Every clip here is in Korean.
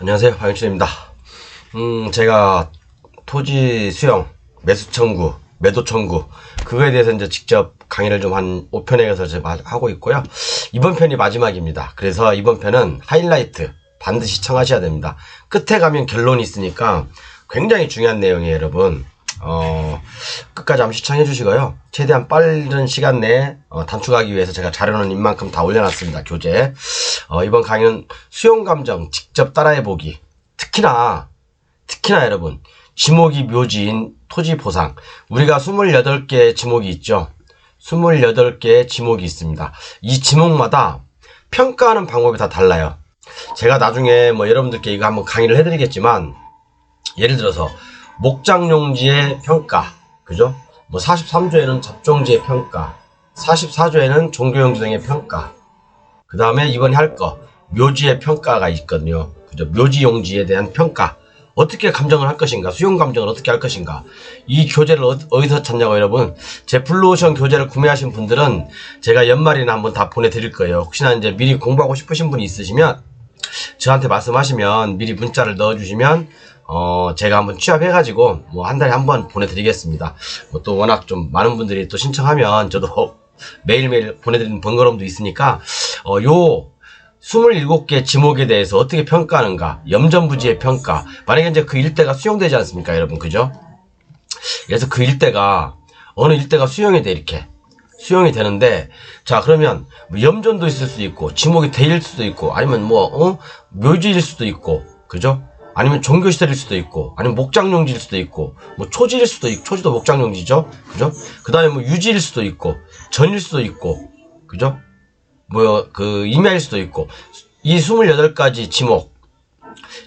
안녕하세요, 박영진입니다. 제가 토지 수용, 매수 청구, 매도 청구, 그거에 대해서 이제 직접 강의를 좀 한 5편에 가서 제가 하고 있고요. 이번 편이 마지막입니다. 그래서 이번 편은 하이라이트 반드시 시청하셔야 됩니다. 끝에 가면 결론이 있으니까 굉장히 중요한 내용이에요, 여러분. 끝까지 한번 시청해 주시고요. 최대한 빠른 시간 내에 단축하기 위해서 제가 자료는 이만큼 다 올려놨습니다. 교재. 이번 강의는 수용감정 직접 따라해보기. 특히나 여러분, 지목이 묘지인 토지 보상. 우리가 28개의 지목이 있죠. 28개의 지목이 있습니다. 이 지목마다 평가하는 방법이 다 달라요. 제가 나중에 뭐 여러분들께 이거 한번 강의를 해드리겠지만, 예를 들어서 목장용지의 평가, 그죠? 뭐 43조에는 접종지의 평가, 44조에는 종교용지 등의 평가, 그 다음에 이번에 할 거 묘지의 평가가 있거든요. 그죠? 묘지용지에 대한 평가, 어떻게 감정을 할 것인가, 수용 감정을 어떻게 할 것인가. 이 교재를 어디서 찾냐고 여러분, 제 블루오션 교재를 구매하신 분들은 제가 연말에는 한번 다 보내드릴 거예요. 혹시나 이제 미리 공부하고 싶으신 분이 있으시면 저한테 말씀하시면 미리 문자를 넣어주시면 제가 한번 취합해가지고 뭐 한 달에 한 번 보내드리겠습니다. 뭐 또 워낙 좀 많은 분들이 또 신청하면 저도 매일매일 보내드리는 번거로움도 있으니까 요 27개 지목에 대해서 어떻게 평가하는가, 염전부지의 평가. 만약에 이제 그 일대가 수용되지 않습니까, 여러분, 그죠? 그래서 그 일대가 어느 일대가 수용이 돼, 이렇게 수용이 되는데, 자, 그러면 뭐 염전도 있을 수도 있고 지목이 대일 수도 있고, 아니면 뭐 묘지일 수도 있고, 그죠? 아니면 종교시설일 수도 있고, 아니면 목장용지일 수도 있고, 뭐 초지일 수도 있고, 초지도 목장용지죠, 그죠? 그 다음에 뭐 유지일 수도 있고, 전일 수도 있고, 그죠? 뭐 임야일 수도 있고. 이 28가지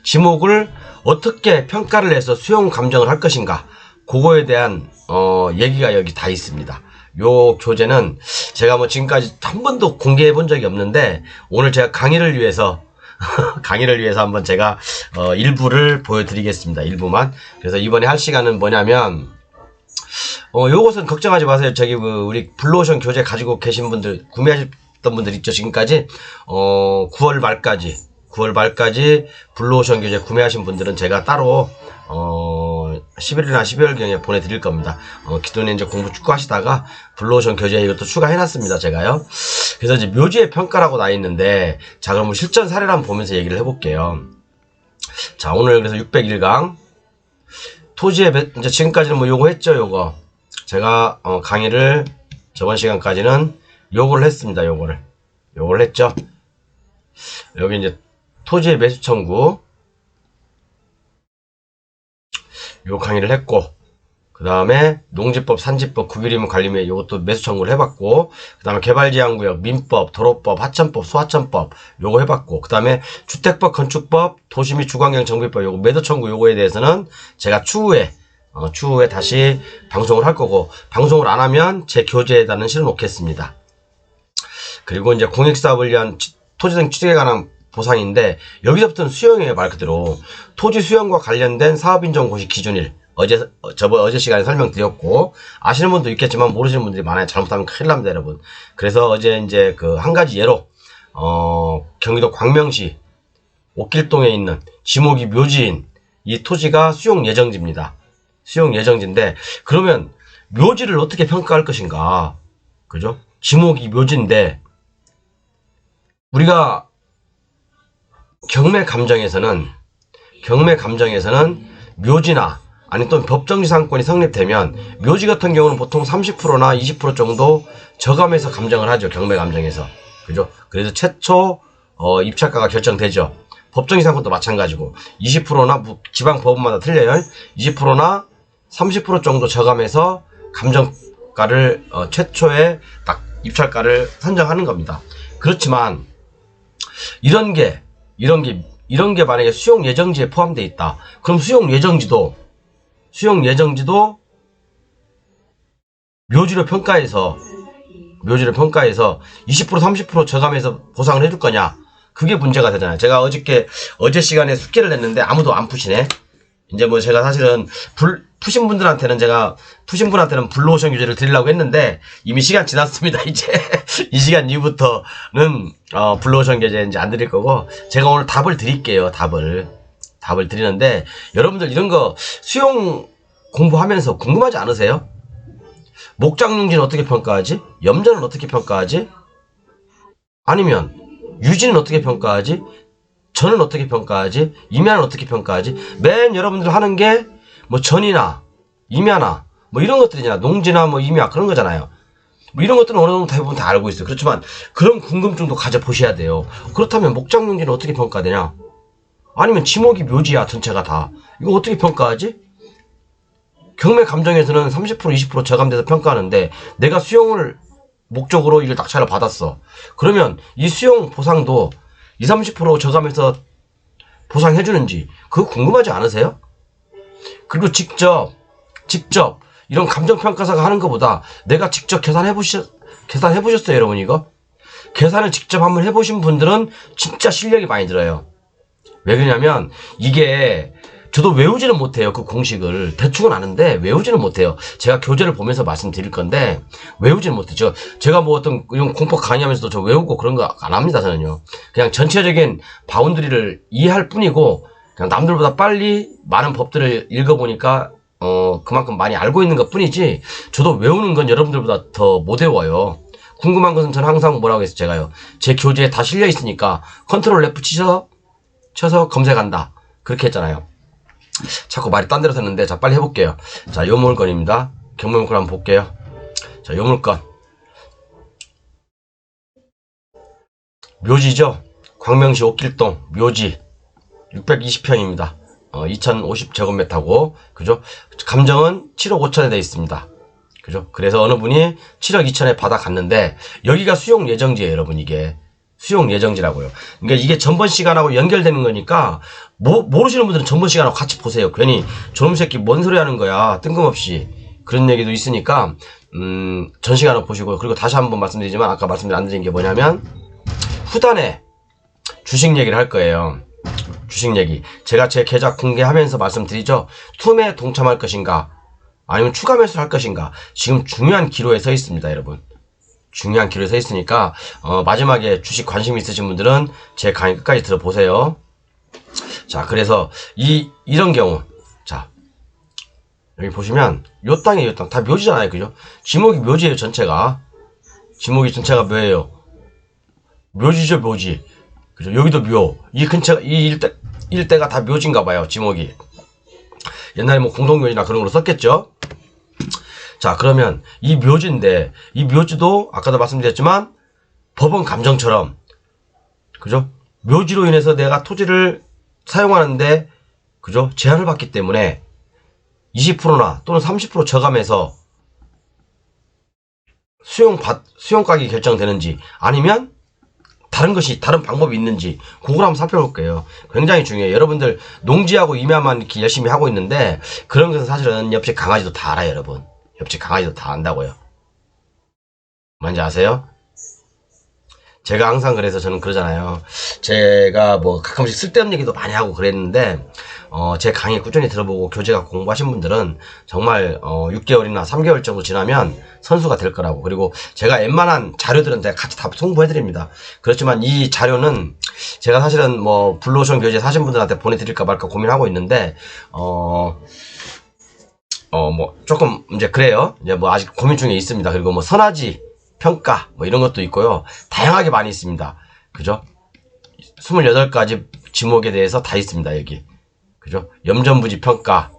지목을 어떻게 평가를 해서 수용 감정을 할 것인가, 그거에 대한 얘기가 여기 다 있습니다. 요 교재는 제가 뭐 지금까지 한 번도 공개해 본 적이 없는데, 오늘 제가 강의를 위해서 한번 제가 일부를 보여드리겠습니다. 일부만. 그래서 이번에 할 시간은 뭐냐면, 요것은 걱정하지 마세요. 저기 우리 블루오션 교재 가지고 계신 분들, 구매하셨던 분들 있죠, 지금까지. 9월 말까지 블루오션 교재 구매하신 분들은 제가 따로 11일이나 12월경에 보내드릴 겁니다. 기존에 이제 공부 축구 하시다가 블루오션 교재에 이것도 추가해놨습니다, 제가요. 그래서 이제 묘지의 평가라고 나 있는데, 자, 그럼 실전 사례를 한번 보면서 얘기를 해볼게요. 자, 오늘 그래서 601강 토지의 이제 지금까지는 뭐 요거 했죠, 요거. 제가 강의를 저번 시간까지는 요거를 했습니다. 요거를 했죠. 여기 이제 토지의 매수 청구 요 강의를 했고, 그 다음에 농지법, 산지법, 국유림은 관리면 요것도 매수 청구를 해봤고, 그 다음에 개발제한구역, 민법, 도로법, 하천법, 소하천법 요거 해봤고, 그 다음에 주택법, 건축법, 도시 및 주거환경 정비법 요거 매도 청구 요거에 대해서는 제가 추후에 다시 방송을 할 거고, 방송을 안 하면 제 교재에다는 실어 놓겠습니다. 그리고 이제 공익사업을 위한 토지등 취득에 관한 보상인데, 여기서부터는 수용이에요, 말 그대로. 토지 수용과 관련된 사업인정 고시 기준일. 어제 시간에 설명드렸고, 아시는 분도 있겠지만 모르시는 분들이 많아요. 잘못하면 큰일 납니다, 여러분. 그래서 어제 이제 한 가지 예로, 경기도 광명시 옥길동에 있는 지목이 묘지인 이 토지가 수용 예정지입니다. 수용 예정지인데, 그러면 묘지를 어떻게 평가할 것인가? 그죠? 지목이 묘지인데, 우리가 경매 감정에서는 묘지나 아니 또 법정지 상권이 성립되면 묘지 같은 경우는 보통 30%나 20% 정도 저감해서 감정을 하죠, 경매 감정에서. 그죠? 그래서 최초 입찰가가 결정되죠. 법정지 상권도 마찬가지고 20%나 지방 법원마다 틀려요. 20%나 30% 정도 저감해서 감정가를 최초의 딱 입찰가를 선정하는 겁니다. 그렇지만 이런 게 만약에 수용 예정지에 포함되어 있다. 그럼 수용 예정지도 묘지를 평가해서 20% 30% 저감해서 보상을 해줄 거냐? 그게 문제가 되잖아요. 제가 어제 시간에 숙제를 냈는데 아무도 안 푸시네. 이제 뭐 제가 사실은 푸신 분들한테는 블루오션 교재를 드리려고 했는데 이미 시간 지났습니다. 이제 이 시간 이후부터는 블루오션 교재 이제 안 드릴 거고, 제가 오늘 답을 드릴게요. 답을 답을 드리는데, 여러분들 이런 거 수용 공부하면서 궁금하지 않으세요? 목장용지는 어떻게 평가하지? 염전은 어떻게 평가하지? 아니면 유지는 어떻게 평가하지? 전은 어떻게 평가하지? 임야는 어떻게 평가하지? 맨 여러분들 하는 게 뭐 전이나 임야나 뭐 이런 것들이잖아. 농지나 뭐 임야 그런 거잖아요. 뭐 이런 것들은 어느 정도 대부분 다 알고 있어요. 그렇지만 그런 궁금증도 가져보셔야 돼요. 그렇다면 목장용지는 어떻게 평가되냐? 아니면 지목이 묘지야 전체가 다. 이거 어떻게 평가하지? 경매 감정에서는 30% 20% 저감돼서 평가하는데 내가 수용을 목적으로 이걸 낙찰을 받았어. 그러면 이 수용 보상도 20, 30% 저감해서 보상해주는지 그거 궁금하지 않으세요? 그리고 직접 이런 감정평가사가 하는 것보다 내가 직접 계산해보셨어요 여러분 이거? 계산을 직접 한번 해보신 분들은 진짜 실력이 많이 들어요. 왜 그러냐면 이게 저도 외우지는 못해요. 그 공식을 대충은 아는데 외우지는 못해요. 제가 교재를 보면서 말씀드릴 건데 외우지는 못해요. 제가 뭐 어떤 이런 공법 강의하면서도 저 외우고 그런 거 안 합니다. 저는요. 그냥 전체적인 바운드리를 이해할 뿐이고 그냥 남들보다 빨리 많은 법들을 읽어보니까 그만큼 많이 알고 있는 것 뿐이지 저도 외우는 건 여러분들보다 더 못 외워요. 궁금한 것은 저는 항상 뭐라고 했어요. 제가요. 제 교재에 다 실려 있으니까 컨트롤 F 쳐서 검색한다. 그렇게 했잖아요. 자꾸 말이 딴 데로 샜는데 자 빨리 해볼게요. 자 요 물건입니다. 경매 물건 한번 볼게요. 자 요 물건 묘지죠. 광명시 옥길동 묘지 620평입니다. 2050제곱미터고 그죠? 감정은 7억 5천에 되어 있습니다. 그죠? 그래서 어느 분이 7억 2천에 받아갔는데 여기가 수용 예정지예요, 여러분. 이게 수용 예정지라고요. 그러니까 이게 전번 시간하고 연결되는 거니까 모르시는 분들은 전번 시간하고 같이 보세요. 괜히 저놈 새끼 뭔 소리 하는 거야 뜬금없이 그런 얘기도 있으니까 전 시간을 보시고 그리고 다시 한번 말씀드리지만 아까 안 드린 게 뭐냐면 후단에 주식 얘기를 할 거예요. 주식 얘기. 제가 제 계좌 공개하면서 말씀드리죠. 투매에 동참할 것인가 아니면 추가 매수를 할 것인가 지금 중요한 기로에 서 있습니다, 여러분. 중요한 기로에 서 있으니까 마지막에 주식 관심 있으신 분들은 제 강의 끝까지 들어보세요. 자, 그래서 이런 경우 자 여기 보시면 요 땅에 요 땅 다 묘지잖아요, 그죠? 지목이 묘지예요, 전체가. 지목이 전체가 뭐예요? 묘지죠, 묘지. 그죠? 여기도 묘. 이 근처 이 일대가 다 묘지인가 봐요, 지목이. 옛날에 뭐 공동묘지나 그런 걸로 썼겠죠? 자, 그러면 이 묘지인데 이 묘지도 아까도 말씀드렸지만 법원 감정처럼 그죠? 묘지로 인해서 내가 토지를 사용하는데 그죠? 제한을 받기 때문에 20%나 또는 30% 저감해서 수용 가격이 결정되는지 아니면 다른 방법이 있는지 그걸 한번 살펴볼게요. 굉장히 중요해요. 여러분들 농지하고 임야만 이렇게 열심히 하고 있는데 그런 것은 사실은 옆집 강아지도 다 알아요, 여러분. 옆집 강아지도 다 안다고요. 뭔지 아세요? 제가 항상 그래서 저는 그러잖아요. 제가 뭐 가끔씩 쓸데없는 얘기도 많이 하고 그랬는데 제 강의 꾸준히 들어보고 교재가 공부하신 분들은 정말 6개월이나 3개월 정도 지나면 선수가 될 거라고. 그리고 제가 웬만한 자료들은 제가 같이 다 송부해드립니다. 그렇지만 이 자료는 제가 사실은 뭐 블루오션 교재 사신 분들한테 보내드릴까 말까 고민하고 있는데 뭐 조금 이제 그래요. 이제 뭐 아직 고민 중에 있습니다. 그리고 뭐 선화지 평가 뭐 이런 것도 있고요. 다양하게 많이 있습니다. 그죠? 28가지 지목에 대해서 다 있습니다. 여기. 그죠? 염전부지 평가,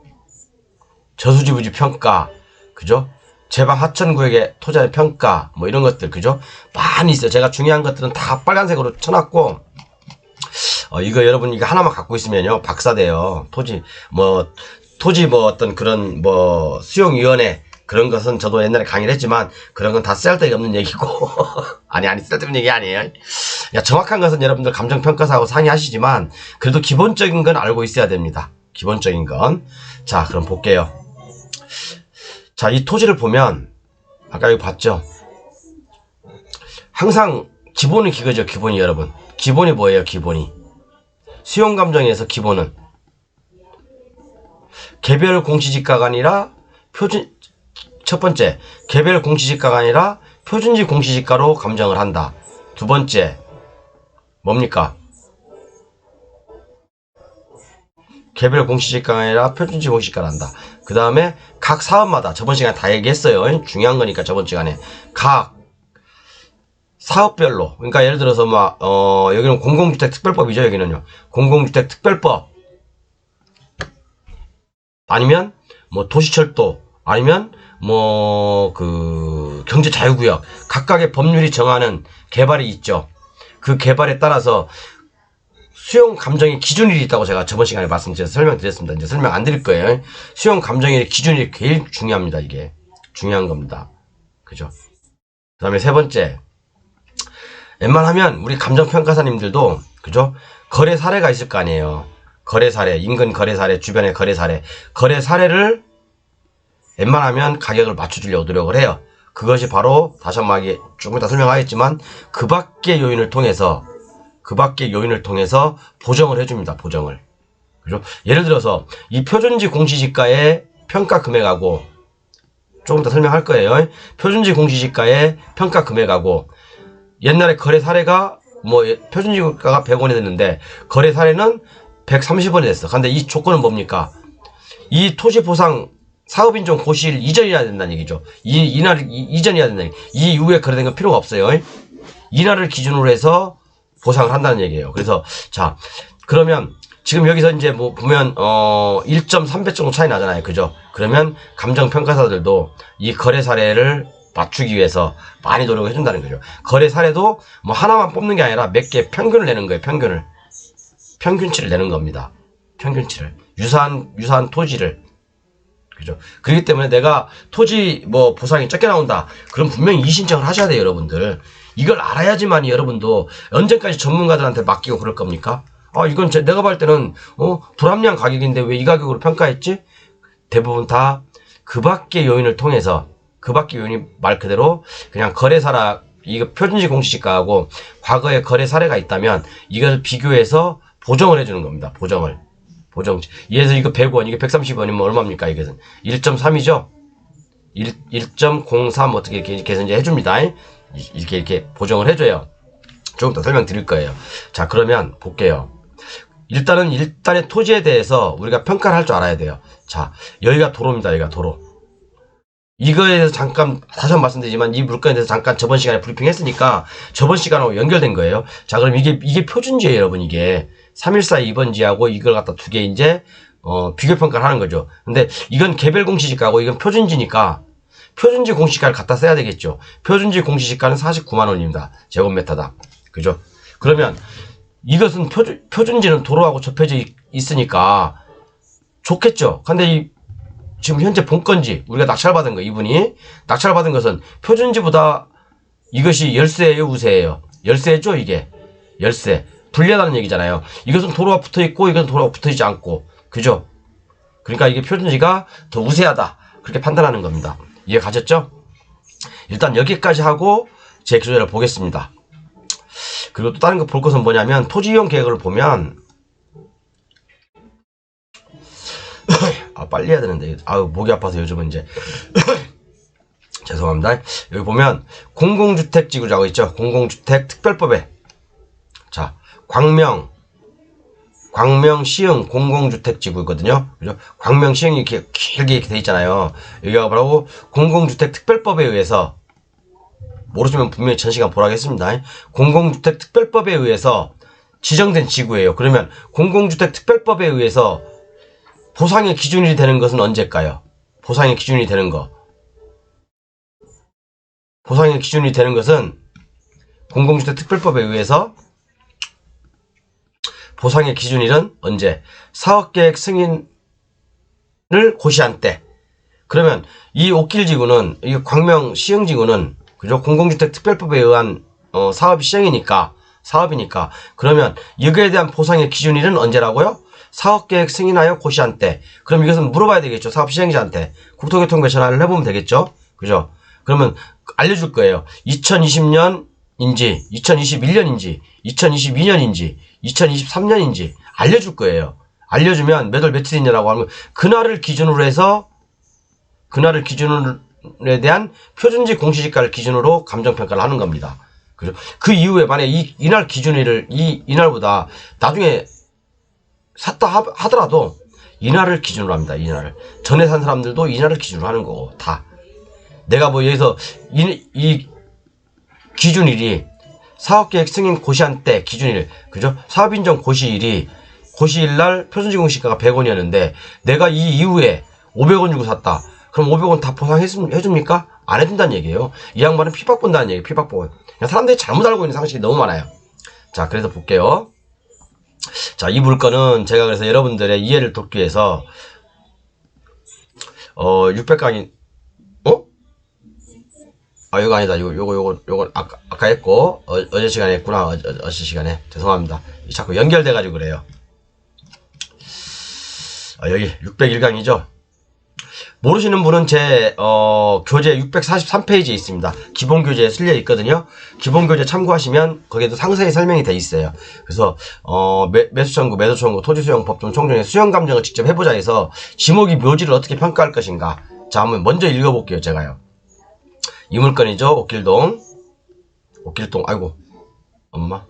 저수지부지 평가, 그죠? 제방 하천구역의 토지의 평가, 뭐 이런 것들, 그죠? 많이 있어요. 제가 중요한 것들은 다 빨간색으로 쳐놨고, 이거 여러분 이거 하나만 갖고 있으면요. 박사돼요. 토지 뭐 어떤 그런 뭐 수용위원회 그런 것은 저도 옛날에 강의를 했지만 그런 건 다 쓸데가 없는 얘기고 아니 쓸데없는 얘기 아니에요. 야, 정확한 것은 여러분들 감정평가사하고 상의하시지만 그래도 기본적인 건 알고 있어야 됩니다. 기본적인 건. 자, 그럼 볼게요. 자, 이 토지를 보면 아까 여기 봤죠? 항상 기본은 그거죠. 기본이 여러분. 기본이 뭐예요? 기본이. 수용감정에서 기본은 개별 공시지가가 아니라 첫 번째, 개별 공시지가가 아니라 표준지 공시지가로 감정을 한다. 두 번째, 뭡니까? 개별 공시지가가 아니라 표준지 공시지가를 한다. 그 다음에 각 사업마다 저번 시간에 다 얘기했어요. 중요한 거니까 저번 시간에 각 사업별로, 그러니까 예를 들어서 막 여기는 공공주택 특별법이죠. 여기는요 공공주택 특별법, 아니면 뭐 도시철도, 아니면 뭐 그 경제자유구역, 각각의 법률이 정하는 개발이 있죠. 그 개발에 따라서 수용 감정의 기준일이 있다고 제가 저번 시간에 설명드렸습니다. 이제 설명 안 드릴 거예요. 수용 감정의 기준일이 제일 중요합니다. 이게 중요한 겁니다. 그죠? 그 다음에 세 번째, 웬만하면 우리 감정평가사님들도 그죠? 거래 사례가 있을 거 아니에요. 거래 사례, 인근 거래 사례, 주변의 거래 사례, 거래 사례를 웬만하면 가격을 맞춰주려고 노력을 해요. 그것이 바로 다시 한번 조금 이따 설명하겠지만 그 밖의 요인을 통해서 보정을 해줍니다. 보정을. 그죠? 예를 들어서 이 표준지 공시지가의 평가 금액하고, 조금 더 설명할 거예요. 표준지 공시지가의 평가 금액하고 옛날에 거래 사례가 뭐 표준지가가 100원이 됐는데 거래 사례는 130원이 됐어. 근데 이 조건은 뭡니까? 이 토지 보상 사업인정 고시일 이전이어야 된다는 얘기죠. 이날 이전이어야 된다는 얘기. 이 이후에 거래된 건 필요가 없어요. 이날을 기준으로 해서 보상을 한다는 얘기예요. 그래서 자, 그러면 지금 여기서 이제 뭐 보면 1.3배 정도 차이 나잖아요. 그죠? 그러면 감정평가사들도 이 거래 사례를 맞추기 위해서 많이 노력을 해준다는 거죠. 거래 사례도 뭐 하나만 뽑는 게 아니라 몇 개 평균을 내는 거예요. 평균치를 내는 겁니다. 평균치를. 유사한 토지를. 그죠? 그렇기 때문에 내가 토지 뭐 보상이 적게 나온다. 그럼 분명히 이의신청을 하셔야 돼요, 여러분들. 이걸 알아야지만 여러분도 언제까지 전문가들한테 맡기고 그럴 겁니까? 이건 내가 볼 때는 불합리한 가격인데 왜 이 가격으로 평가했지? 대부분 다 그 밖의 요인을 통해서, 그 밖의 요인이 말 그대로 그냥 거래사라, 이거 표준지 공시지가하고 과거에 거래 사례가 있다면 이걸 비교해서 보정을 해주는 겁니다. 보정을. 예를 이거 100원, 이게 130원이면 얼마입니까? 이것은 1.3이죠? 1.03 어떻게 이렇게 해서 이제 해줍니다. 이렇게 보정을 해줘요. 조금 더 설명드릴 거예요. 자, 그러면 볼게요. 일단의 토지에 대해서 우리가 평가를 할 줄 알아야 돼요. 자, 여기가 도로입니다. 여기가 도로. 이거에 대해서 잠깐 다시 한번 말씀드리지만 이 물건에 대해서 잠깐 저번 시간에 브리핑 했으니까 저번 시간하고 연결된 거예요. 자, 그럼 이게 표준지예요, 여러분. 이게 314 2번지하고 이걸 갖다 두 개 이제 비교 평가를 하는 거죠. 근데 이건 개별 공시지가고 이건 표준지니까 표준지 공시지가를 갖다 써야 되겠죠. 표준지 공시지가는 49만 원입니다. 제곱미터당. 그죠? 그러면 이것은 표준지는 도로하고 접혀져 있으니까 좋겠죠. 근데 지금 현재 본건지 우리가 낙찰받은 거, 이분이 낙찰받은 것은 표준지보다 이것이 열세예요, 우세예요? 열세죠. 이게 열세. 불리하다는 얘기잖아요. 이것은 도로가 붙어있고 이것은 도로가 붙어있지 않고. 그죠? 그러니까 이게 표준지가 더 우세하다, 그렇게 판단하는 겁니다. 이해 가셨죠? 일단 여기까지 하고 제 교재를 보겠습니다. 그리고 또 다른 거 볼 것은 뭐냐면 토지이용 계획을 보면 빨리 해야 되는데 목이 아파서 요즘은 이제 죄송합니다. 여기 보면 공공주택지구라고 있죠. 공공주택 특별법에 자, 광명 시흥 공공주택지구거든요. 그죠? 광명 시흥이 이렇게 길게 이렇게 돼 있잖아요. 여기가 바로 공공주택 특별법에 의해서, 모르시면 분명히 전 시간 보라고 했습니다. 공공주택 특별법에 의해서 지정된 지구예요. 그러면 공공주택 특별법에 의해서 보상의 기준이 되는 것은 언제일까요? 보상의 기준이 되는 거. 보상의 기준이 되는 것은 공공주택 특별법에 의해서 보상의 기준일은 언제? 사업계획 승인을 고시한 때. 그러면 이 옥길지구는, 이 광명 시흥지구는, 그죠? 공공주택 특별법에 의한 사업이 시행이니까, 사업이니까. 그러면 여기에 대한 보상의 기준일은 언제라고요? 사업계획 승인하여 고시한 때. 그럼 이것은 물어봐야 되겠죠. 사업 시행자한테. 국토교통부에 전화를 해보면 되겠죠. 그죠? 그러면 알려줄 거예요. 2020년인지, 2021년인지, 2022년인지, 2023년인지 알려줄 거예요. 알려주면 몇 월 며칠 있냐라고 하면 그날을 기준으로 해서, 그날을 기준에 대한 표준지 공시지가를 기준으로 감정평가를 하는 겁니다. 그죠? 그 이후에 만약에 이날 기준일을 이날보다 나중에 샀다 하더라도 인하를 기준으로 합니다. 인하를. 전에 산 사람들도 인하를 기준으로 하는 거고, 다. 내가 뭐 여기서 이 기준일이 사업계획 승인 고시한 때 기준일, 그죠? 사업인정 고시일이 고시일날 표준지공시가가 100원이었는데 내가 이 이후에 500원 주고 샀다. 그럼 500원 다 보상해줍니까? 안 해준다는 얘기예요. 이 양반은 피박 본다는 얘기예요. 피박 본. 사람들이 잘못 알고 있는 상식이 너무 많아요. 자, 그래서 볼게요. 자, 이 물건은 제가 그래서 여러분들의 이해를 돕기 위해서 600강의 이거 아니다. 요거 아까 했고 어제 시간에 했구나. 어제 시간에 죄송합니다. 자꾸 연결돼가지고 그래요. 여기 601강이죠. 모르시는 분은 제 교재 643페이지에 있습니다. 기본 교재에 실려 있거든요. 기본 교재 참고하시면 거기에도 상세히 설명이 돼 있어요. 그래서 매수청구, 매도청구, 토지수용 법정 총정의 수용 감정을 직접 해보자 해서 지목이 묘지를 어떻게 평가할 것인가. 자, 한번 먼저 읽어볼게요. 제가요. 이 물건이죠. 옥길동, 아이고 엄마.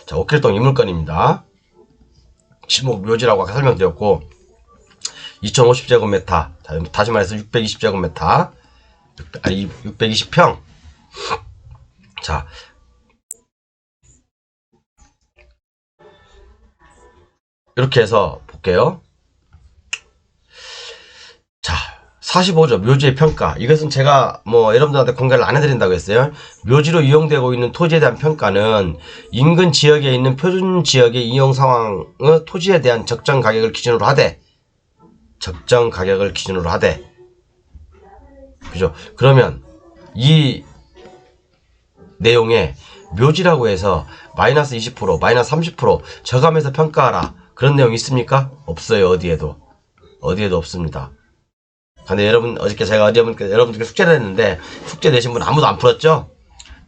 자, 옥길동 이 물건입니다. 지목 묘지라고 아까 설명드렸고 2050제곱미터, 다시 말해서 620제곱미터, 620평. 자, 이렇게 해서 볼게요. 자, 45조 묘지의 평가. 이것은 제가 뭐 여러분들한테 공개를 안 해드린다고 했어요. 묘지로 이용되고 있는 토지에 대한 평가는 인근 지역에 있는 표준 지역의 이용 상황의 토지에 대한 적정 가격을 기준으로 하되, 그죠? 그러면 이 내용에 묘지라고 해서 마이너스 20%, 마이너스 30% 저감해서 평가하라. 그런 내용이 있습니까? 없어요. 어디에도 없습니다. 근데 여러분, 어저께 제가 여러분들께 숙제를 했는데, 숙제 내신 분 아무도 안 풀었죠?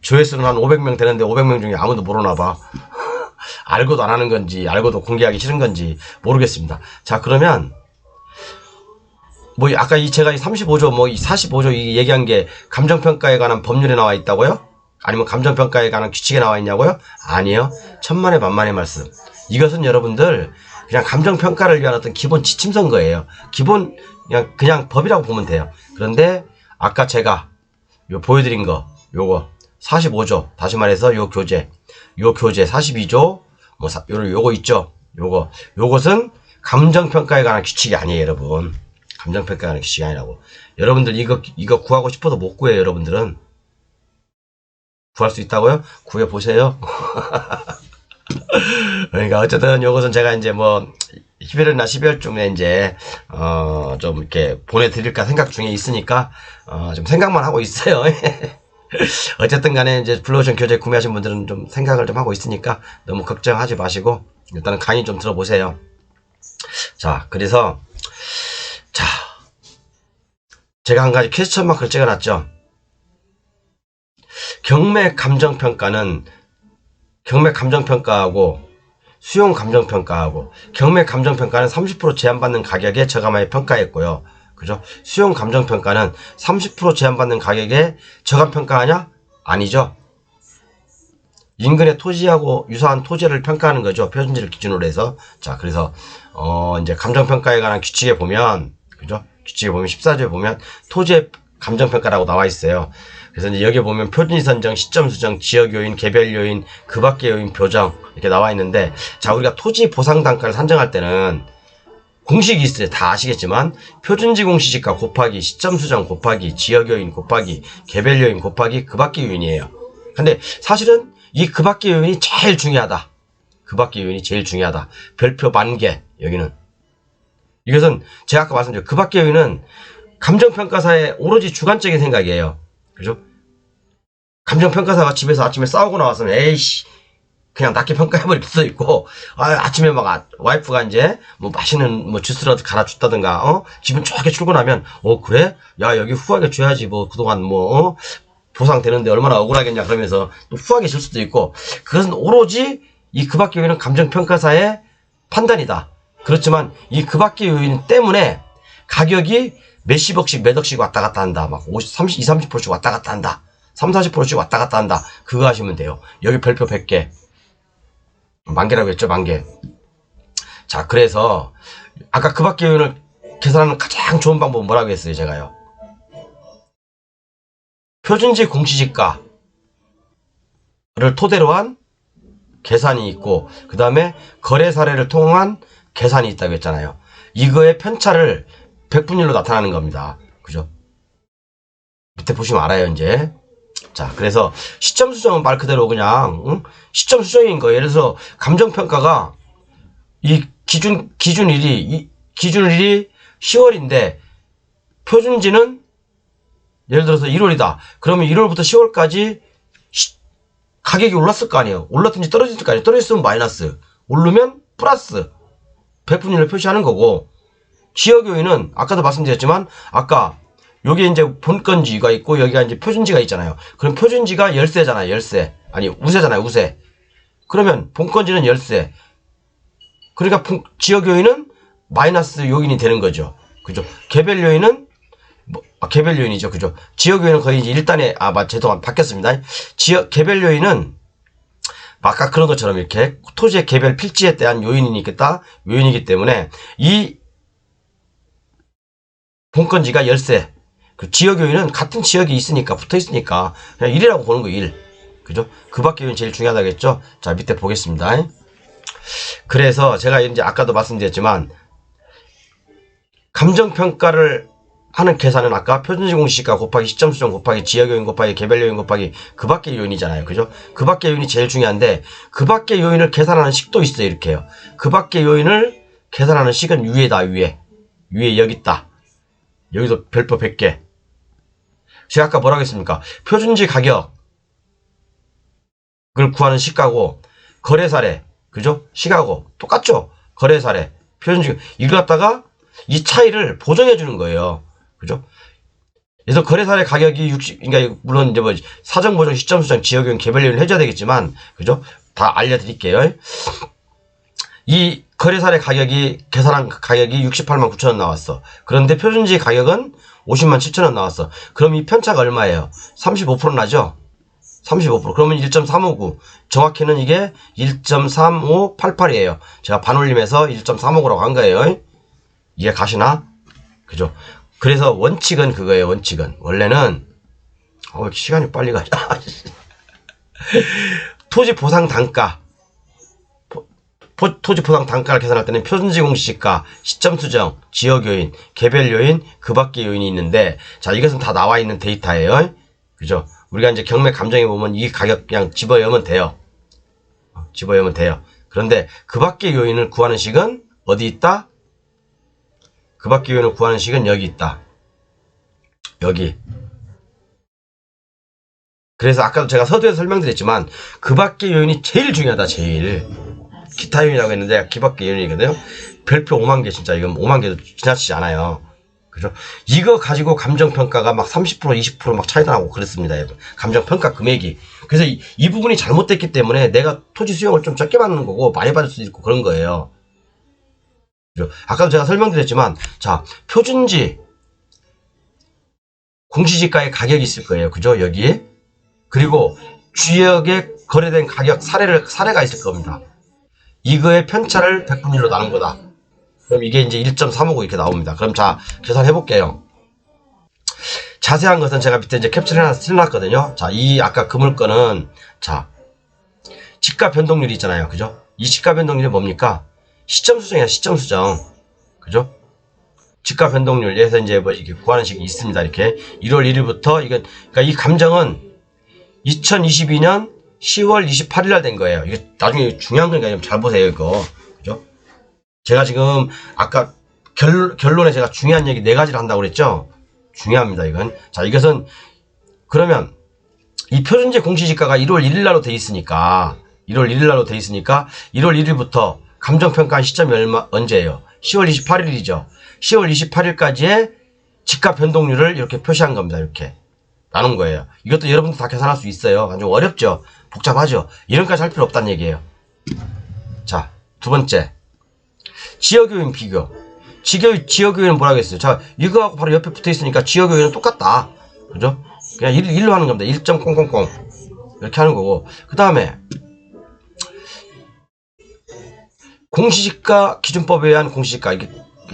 조회수는 한 500명 되는데 500명 중에 아무도 모르나봐. 알고도 안 하는 건지, 알고도 공개하기 싫은 건지 모르겠습니다. 자, 그러면, 뭐, 아까 제가 이 35조, 이 45조 얘기한 게 감정평가에 관한 법률에 나와 있다고요? 아니면 감정평가에 관한 규칙에 나와 있냐고요? 아니요. 천만의 만만의 말씀. 이것은 여러분들, 그냥 감정평가를 위한 어떤 기본 지침서인 기본, 그냥 법이라고 보면 돼요. 그런데, 아까 제가, 보여드린 거, 요거, 45조, 다시 말해서 요 교재 42조, 요거 있죠? 요것은 감정평가에 관한 규칙이 아니에요, 여러분. 감정평가에 관한 규칙이 아니라고. 여러분들 이거 구하고 싶어도 못 구해요, 여러분들은. 구할 수 있다고요? 구해보세요. 그러니까 어쨌든 요것은 제가 이제 11월이나 12월쯤에 이제 좀 이렇게 보내드릴까 생각 중에 있으니까 좀 생각만 하고 있어요. 어쨌든 간에 이제 블루오션 교재 구매하신 분들은 좀 생각을 좀 하고 있으니까 너무 걱정하지 마시고 일단은 강의 좀 들어보세요. 자, 그래서 제가 한 가지 퀘스천 마크를 찍어놨죠. 경매 감정평가하고 수용 감정평가하고, 경매 감정평가는 30% 제한받는 가격에 저감하여 평가했고요. 그죠? 수용 감정평가는 30% 제한받는 가격에 저감평가하냐? 아니죠. 인근의 토지하고 유사한 토지를 평가하는 거죠. 표준지를 기준으로 해서. 자, 그래서, 이제 감정평가에 관한 규칙에 보면, 그죠? 규칙에 보면 14조에 보면 토지의 감정평가라고 나와 있어요. 그래서 이제 여기 보면 표준지 선정, 시점 수정, 지역 요인, 개별 요인, 그 밖의 요인, 교정 이렇게 나와 있는데, 자, 우리가 토지 보상 단가를 산정할 때는 공식이 있어요. 다 아시겠지만 표준지 공시지가 곱하기 시점 수정 곱하기 지역 요인 곱하기 개별 요인 곱하기 그 밖의 요인이에요. 근데 사실은 이 그 밖의 요인이 제일 중요하다. 별표 10,000개 여기는. 이것은 제가 아까 말씀드린 그 밖의 요인은 감정평가사의 오로지 주관적인 생각이에요. 그죠? 감정평가사가 집에서 아침에 싸우고 나와서는 에이씨 그냥 낮게 평가해버릴 수도 있고, 아침에 와이프가 이제 맛있는 주스라도 갈아 줬다든가, 기분 좋게 출근하면, 그래? 야, 여기 후하게 줘야지, 그동안 보상되는데 얼마나 억울하겠냐, 그러면서 또 후하게 줄 수도 있고, 그것은 오로지 이 그 밖의 요인은 감정평가사의 판단이다. 그렇지만 이 그 밖의 요인 때문에 가격이 몇십억씩 몇 억씩 왔다 갔다 한다. 30, 20, 30%씩 왔다 갔다 한다. 30, 40%씩 왔다 갔다 한다. 그거 하시면 돼요. 여기 별표 100개. 10,000개라고 했죠, 10,000개. 자, 그래서 아까 그 밖의 요인을 계산하는 가장 좋은 방법은 뭐라고 했어요, 제가요? 표준지 공시지가를 토대로 한 계산이 있고, 그 다음에 거래 사례를 통한 계산이 있다고 했잖아요. 이거의 편차를 백분율로 나타나는 겁니다. 그죠? 밑에 보시면 알아요, 이제. 자, 그래서 시점 수정은 말 그대로 그냥, 시점 수정인 거예요. 예를 들어서 감정평가가 이 기준일이 10월인데, 표준지는 예를 들어서 1월이다. 그러면 1월부터 10월까지 가격이 올랐을 거 아니에요. 올랐든지 떨어졌을 거 아니에요. 떨어졌으면 마이너스, 오르면 플러스, 백분율을 표시하는 거고, 지역 요인은 아까도 말씀드렸지만, 아까 여기 이제 본건지가 있고 여기가 이제 표준지가 있잖아요. 그럼 표준지가 열세잖아요. 열세. 아니 우세잖아요. 우세. 그러면 본건지는 열세. 그러니까 지역 요인은 마이너스 요인이 되는 거죠. 그죠? 개별 요인은 개별 요인이죠. 그죠? 지역 요인은 거의 이제 1단에 죄송합니다. 바뀌었습니다. 개별 요인은 아까 그런 것처럼 이렇게 토지의 개별 필지에 대한 요인이기 때문에 이 본건지가 열세. 그 지역 요인은 같은 지역이 있으니까, 붙어 있으니까, 그냥 1이라고 보는 거예요, 1. 그죠? 그 밖의 요인 제일 중요하다겠죠? 자, 밑에 보겠습니다. 그래서 제가 이제 아까도 말씀드렸지만, 감정평가를 하는 계산은 아까 표준지 공시지가 곱하기 시점 수정 곱하기 지역 요인 곱하기 개별 요인 곱하기 그 밖의 요인이잖아요. 그죠? 그 밖의 요인이 제일 중요한데, 그 밖의 요인을 계산하는 식도 있어요, 이렇게요. 그 밖의 요인을 계산하는 식은 위에다, 위에 여기 있다. 여기도 별표 100개. 제가 아까 뭐라고 했습니까? 표준지 가격을 구하는 시가고 거래 사례, 그죠? 시가고 똑같죠? 거래 사례, 표준지 이걸 갖다가 이 차이를 보정해 주는 거예요. 그죠? 그래서 거래 사례 가격이 60, 그러니까 물론 이제 뭐 사정 보정, 시점 수정, 지역 요인, 개별 요인을 해줘야 되겠지만, 그죠? 다 알려드릴게요. 이 거래 사례 가격이 계산한 가격이 68만 9천 원 나왔어. 그런데 표준지 가격은 50만 7천 원 나왔어. 그럼 이 편차가 얼마예요? 35% 나죠? 35%. 그러면 1.359. 정확히는 이게 1.3588이에요. 제가 반올림해서 1.359라고 한 거예요. 이해 가시나? 그죠? 그래서 원칙은 그거예요. 원칙은. 원래는 시간이 빨리 가죠. 토지 보상 단가. 토지 보상 단가를 계산할 때는 표준지 공시지가, 시점 수정, 지역 요인, 개별 요인, 그 밖의 요인이 있는데, 자, 이것은 다 나와 있는 데이터예요. 그죠? 우리가 이제 경매 감정에 보면 이 가격 그냥 집어여면 돼요. 집어여면 돼요. 그런데 그 밖의 요인을 구하는 식은 어디 있다? 그 밖의 요인을 구하는 식은 여기 있다. 여기. 그래서 아까도 제가 서두에서 설명드렸지만, 그 밖의 요인이 제일 중요하다, 제일. 기타 요인이라고 했는데 그 밖의 요인이거든요. 별표 5만 개, 진짜 이건 5만 개도 지나치지 않아요. 그죠? 이거 가지고 감정평가가 막 30%, 20% 막 차이가 나고 그랬습니다. 감정평가 금액이. 그래서 이 부분이 잘못됐기 때문에 내가 토지 수용을 좀 적게 받는 거고 많이 받을 수도 있고 그런 거예요. 그죠? 아까도 제가 설명드렸지만, 자, 표준지 공시지가의 가격이 있을 거예요. 그죠? 여기에. 그리고 지역에 거래된 가격 사례가 있을 겁니다. 이거의 편차를 백분율로 나눈 거다. 그럼 이게 이제 1.359 이렇게 나옵니다. 그럼 자, 계산해 볼게요. 자세한 것은 제가 밑에 이제 캡처를 해놨거든요. 자, 이 아까 그 물건은, 자, 지가 변동률이 있잖아요. 그죠? 이 지가 변동률이 뭡니까? 시점 수정이야, 시점 수정. 그죠? 지가 변동률에서 이제 뭐 이렇게 구하는 식이 있습니다. 이렇게 1월 1일부터 이건, 그러니까 이 감정은 2022년 10월 28일 날 된 거예요. 이게 나중에 중요한 거니까 좀 잘 보세요, 이거. 그죠? 제가 지금 아까 결론에 제가 중요한 얘기 4가지를 한다고 그랬죠? 중요합니다, 이건. 자, 이것은 그러면 이 표준지 공시지가가 1월 1일 날로 돼 있으니까 1월 1일부터 감정평가한 시점이 언제예요? 10월 28일이죠. 10월 28일까지의 지가 변동률을 이렇게 표시한 겁니다. 이렇게 나눈 거예요. 이것도 여러분들 다 계산할 수 있어요. 좀 어렵죠? 복잡하죠? 이런까지 할 필요 없다는 얘기예요. 자, 두 번째. 지역요인 비교. 지역요인은 뭐라고 했어요? 자, 이거하고 바로 옆에 붙어 있으니까 지역요인은 똑같다. 그죠? 그냥 1로 하는 겁니다. 1.000 이렇게 하는 거고. 그 다음에 공시지가 기준법에 의한 공시지가. 이게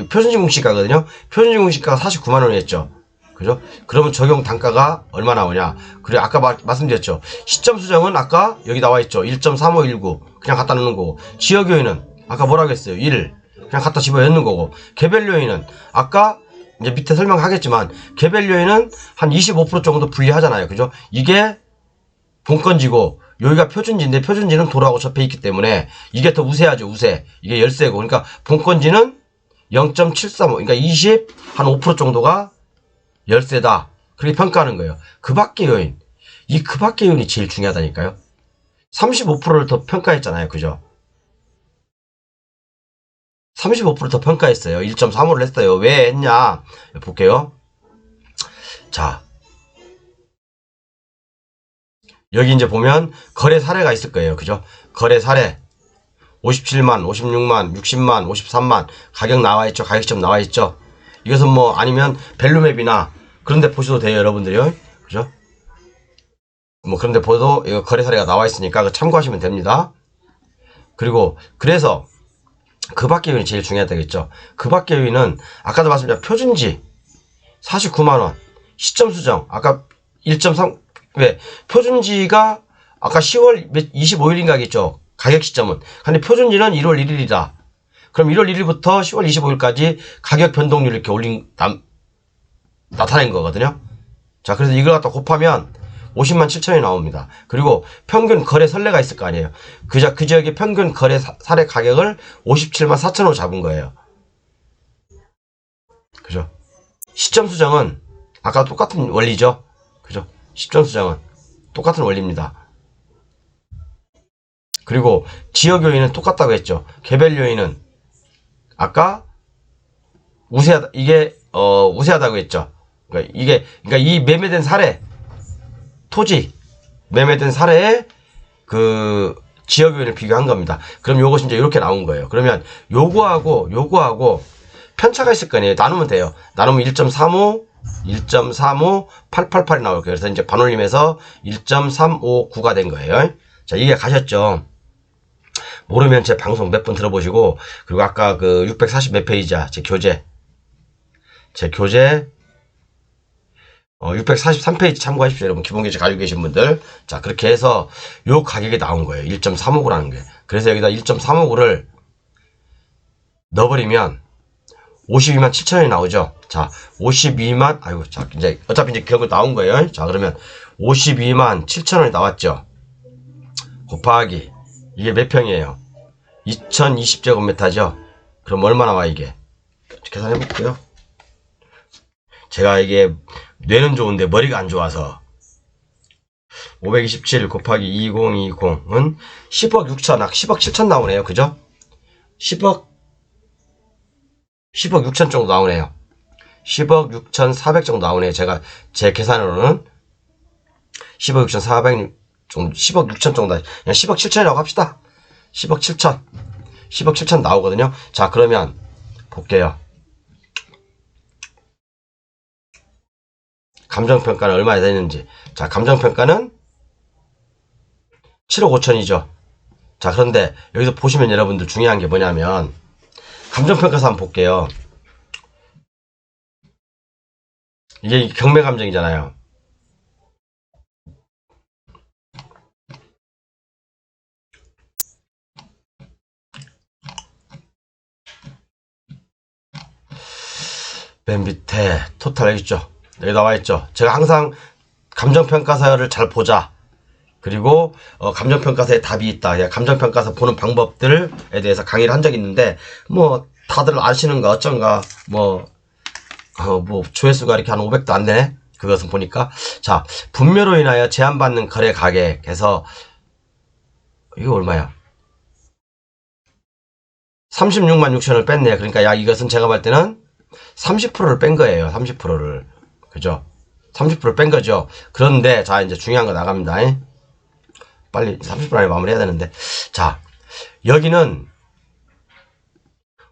표준지 공시가거든요. 표준지 공시가가 49만 원이었죠. 그죠? 그러면 적용 단가가 얼마 나오냐? 그래, 아까 말씀드렸죠. 시점 수정은 아까 여기 나와 있죠. 1.3519. 그냥 갖다 넣는 거고. 지역 요인은 아까 뭐라고 했어요? 1. 그냥 갖다 집어 넣는 거고. 개별 요인은 아까 이제 밑에 설명하겠지만 개별 요인은 한 25% 정도 분리하잖아요. 그죠? 이게 본건지고 여기가 표준지인데 표준지는 도로하고 접해 있기 때문에 이게 더 우세하죠. 우세. 이게 열세고. 그러니까 본건지는 0.735. 그러니까 한 5% 정도가 열세다. 그렇게 평가하는 거예요. 그 밖의 요인. 이 그 밖의 요인이 제일 중요하다니까요. 35%를 더 평가했잖아요. 그죠? 35%더 평가했어요. 1.35를 했어요. 왜 했냐? 볼게요. 자. 여기 이제 보면 거래 사례가 있을 거예요. 그죠? 거래 사례. 57만, 56만, 60만, 53만. 가격 나와 있죠. 가격점 나와 있죠. 이것은 뭐 아니면 밸류맵이나 그런 데 보셔도 돼요. 여러분들이요. 그죠? 뭐 그런 데 보도 이거 거래 사례가 나와 있으니까 그거 참고하시면 됩니다. 그리고 그래서 그 밖의 요인이 제일 중요하다겠죠. 그 밖의 요인은 아까도 말씀드린 표준지 49만원 시점 수정 아까 1.3 왜 표준지가 아까 10월 25일인가 하겠죠. 가격 시점은. 근데 표준지는 1월 1일이다. 그럼 1월 1일부터 10월 25일까지 가격 변동률 이렇게 나타낸 거거든요. 자, 그래서 이걸 갖다 곱하면 50만 7천이 나옵니다. 그리고 평균 거래 선례가 있을 거 아니에요. 그 지역의 평균 거래 사례 가격을 57만 4천으로 잡은 거예요. 그죠? 시점 수정은 아까 똑같은 원리죠. 그죠? 시점 수정은 똑같은 원리입니다. 그리고 지역 요인은 똑같다고 했죠. 개별 요인은 아까 우세하다 이게 우세하다고 했죠. 그러니까 이 매매된 사례 토지 매매된 사례에 그 지역 요인을 비교한 겁니다. 그럼 요것이 이제 이렇게 나온 거예요. 그러면 요거하고 편차가 있을 거 아니에요. 나누면 돼요. 나누면 1.35 888이 나올 거예요. 그래서 이제 반올림해서 1.359가 된 거예요. 자, 이게 가셨죠. 모르면 제 방송 몇 번 들어보시고, 그리고 아까 그 640 몇 페이지야. 제 교재 643페이지 참고하십시오. 여러분 기본교재 가지고 계신 분들. 자, 그렇게 해서 요 가격이 나온 거예요. 1.359라는 게. 그래서 여기다 1.359를 넣어버리면 52만 7천원이 나오죠. 자, 52만 아이고, 자, 이제 어차피 이제 결국 나온 거예요. 자, 그러면 52만 7천원이 나왔죠. 곱하기 이게 몇 평이에요? 2020제곱미터죠. 그럼 얼마 나와 이게? 계산해 볼게요. 제가 이게 뇌는 좋은데 머리가 안 좋아서 527 곱하기 2020은 10억 6천 10억 7천 나오네요. 그죠? 10억 6천 정도 나오네요. 10억 6천 4백 정도 나오네요. 제가 제 계산으로는 10억 6천 4백 정도 10억 6천 정도 그냥 10억 7천이라고 합시다. 10억 7천 나오거든요. 자, 그러면 볼게요. 감정평가는 얼마나 되는지. 자, 감정평가는 7억 5천이죠. 자, 그런데 여기서 보시면 여러분들 중요한 게 뭐냐면 감정평가서 한번 볼게요. 이게 경매감정이잖아요. 맨 밑에 토탈 여기 있죠. 여기 나와 있죠. 제가 항상 감정평가서를 잘 보자. 그리고 감정평가서에 답이 있다. 감정평가서 보는 방법들에 대해서 강의를 한 적이 있는데 뭐 다들 아시는가 어쩐가 뭐 조회수가 이렇게 한 500도 안 되네. 그것은 보니까 자, 분묘로 인하여 제한받는 거래 가격에서 이거 얼마야? 36만 6천을 뺐네. 그러니까 이것은 제가 볼 때는 30%를 뺀 거예요. 30%를. 그죠? 30%를 뺀 거죠. 그런데 자, 이제 중요한 거 나갑니다. 빨리 30분 안에 마무리해야 되는데. 자, 여기는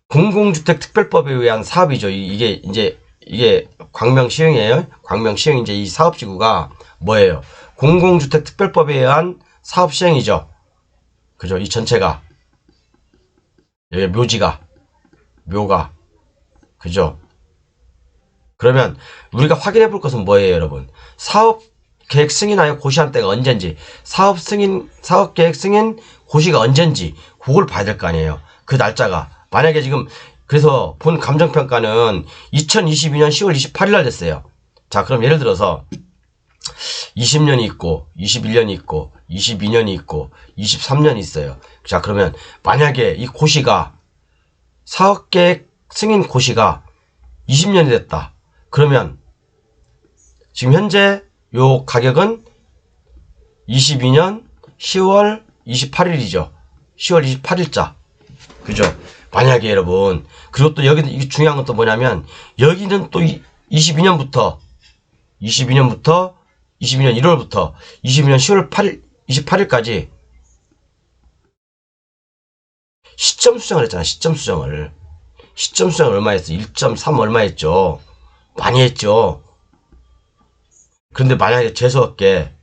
공공주택특별법에 의한 사업이죠. 이게 광명시흥이에요. 광명시흥 이제 이 사업지구가 뭐예요? 공공주택특별법에 의한 사업 시행이죠. 그죠? 이 전체가 여기 묘가 그죠? 그러면 우리가 확인해 볼 것은 뭐예요, 여러분? 사업 계획 승인하여 고시한 때가 언젠지, 사업 계획 승인 고시가 언젠지, 그걸 봐야 될 거 아니에요. 그 날짜가. 만약에 지금, 그래서 본 감정평가는 2022년 10월 28일 날 됐어요. 자, 그럼 예를 들어서, 20년이 있고, 21년이 있고, 22년이 있고, 23년이 있어요. 자, 그러면 만약에 이 고시가, 사업계획 승인 고시가 20년이 됐다. 그러면, 지금 현재 요 가격은 22년 10월 28일이죠. 10월 28일자. 그죠? 만약에 여러분, 그리고 또 여기, 이게 중요한 건 또 뭐냐면, 여기는 또 22년부터 22년 1월부터 22년 10월 28일까지 시점 수정을 했잖아. 시점 수정을 얼마 했어? 1.3 얼마 했죠? 많이 했죠? 그런데 만약에 재수없게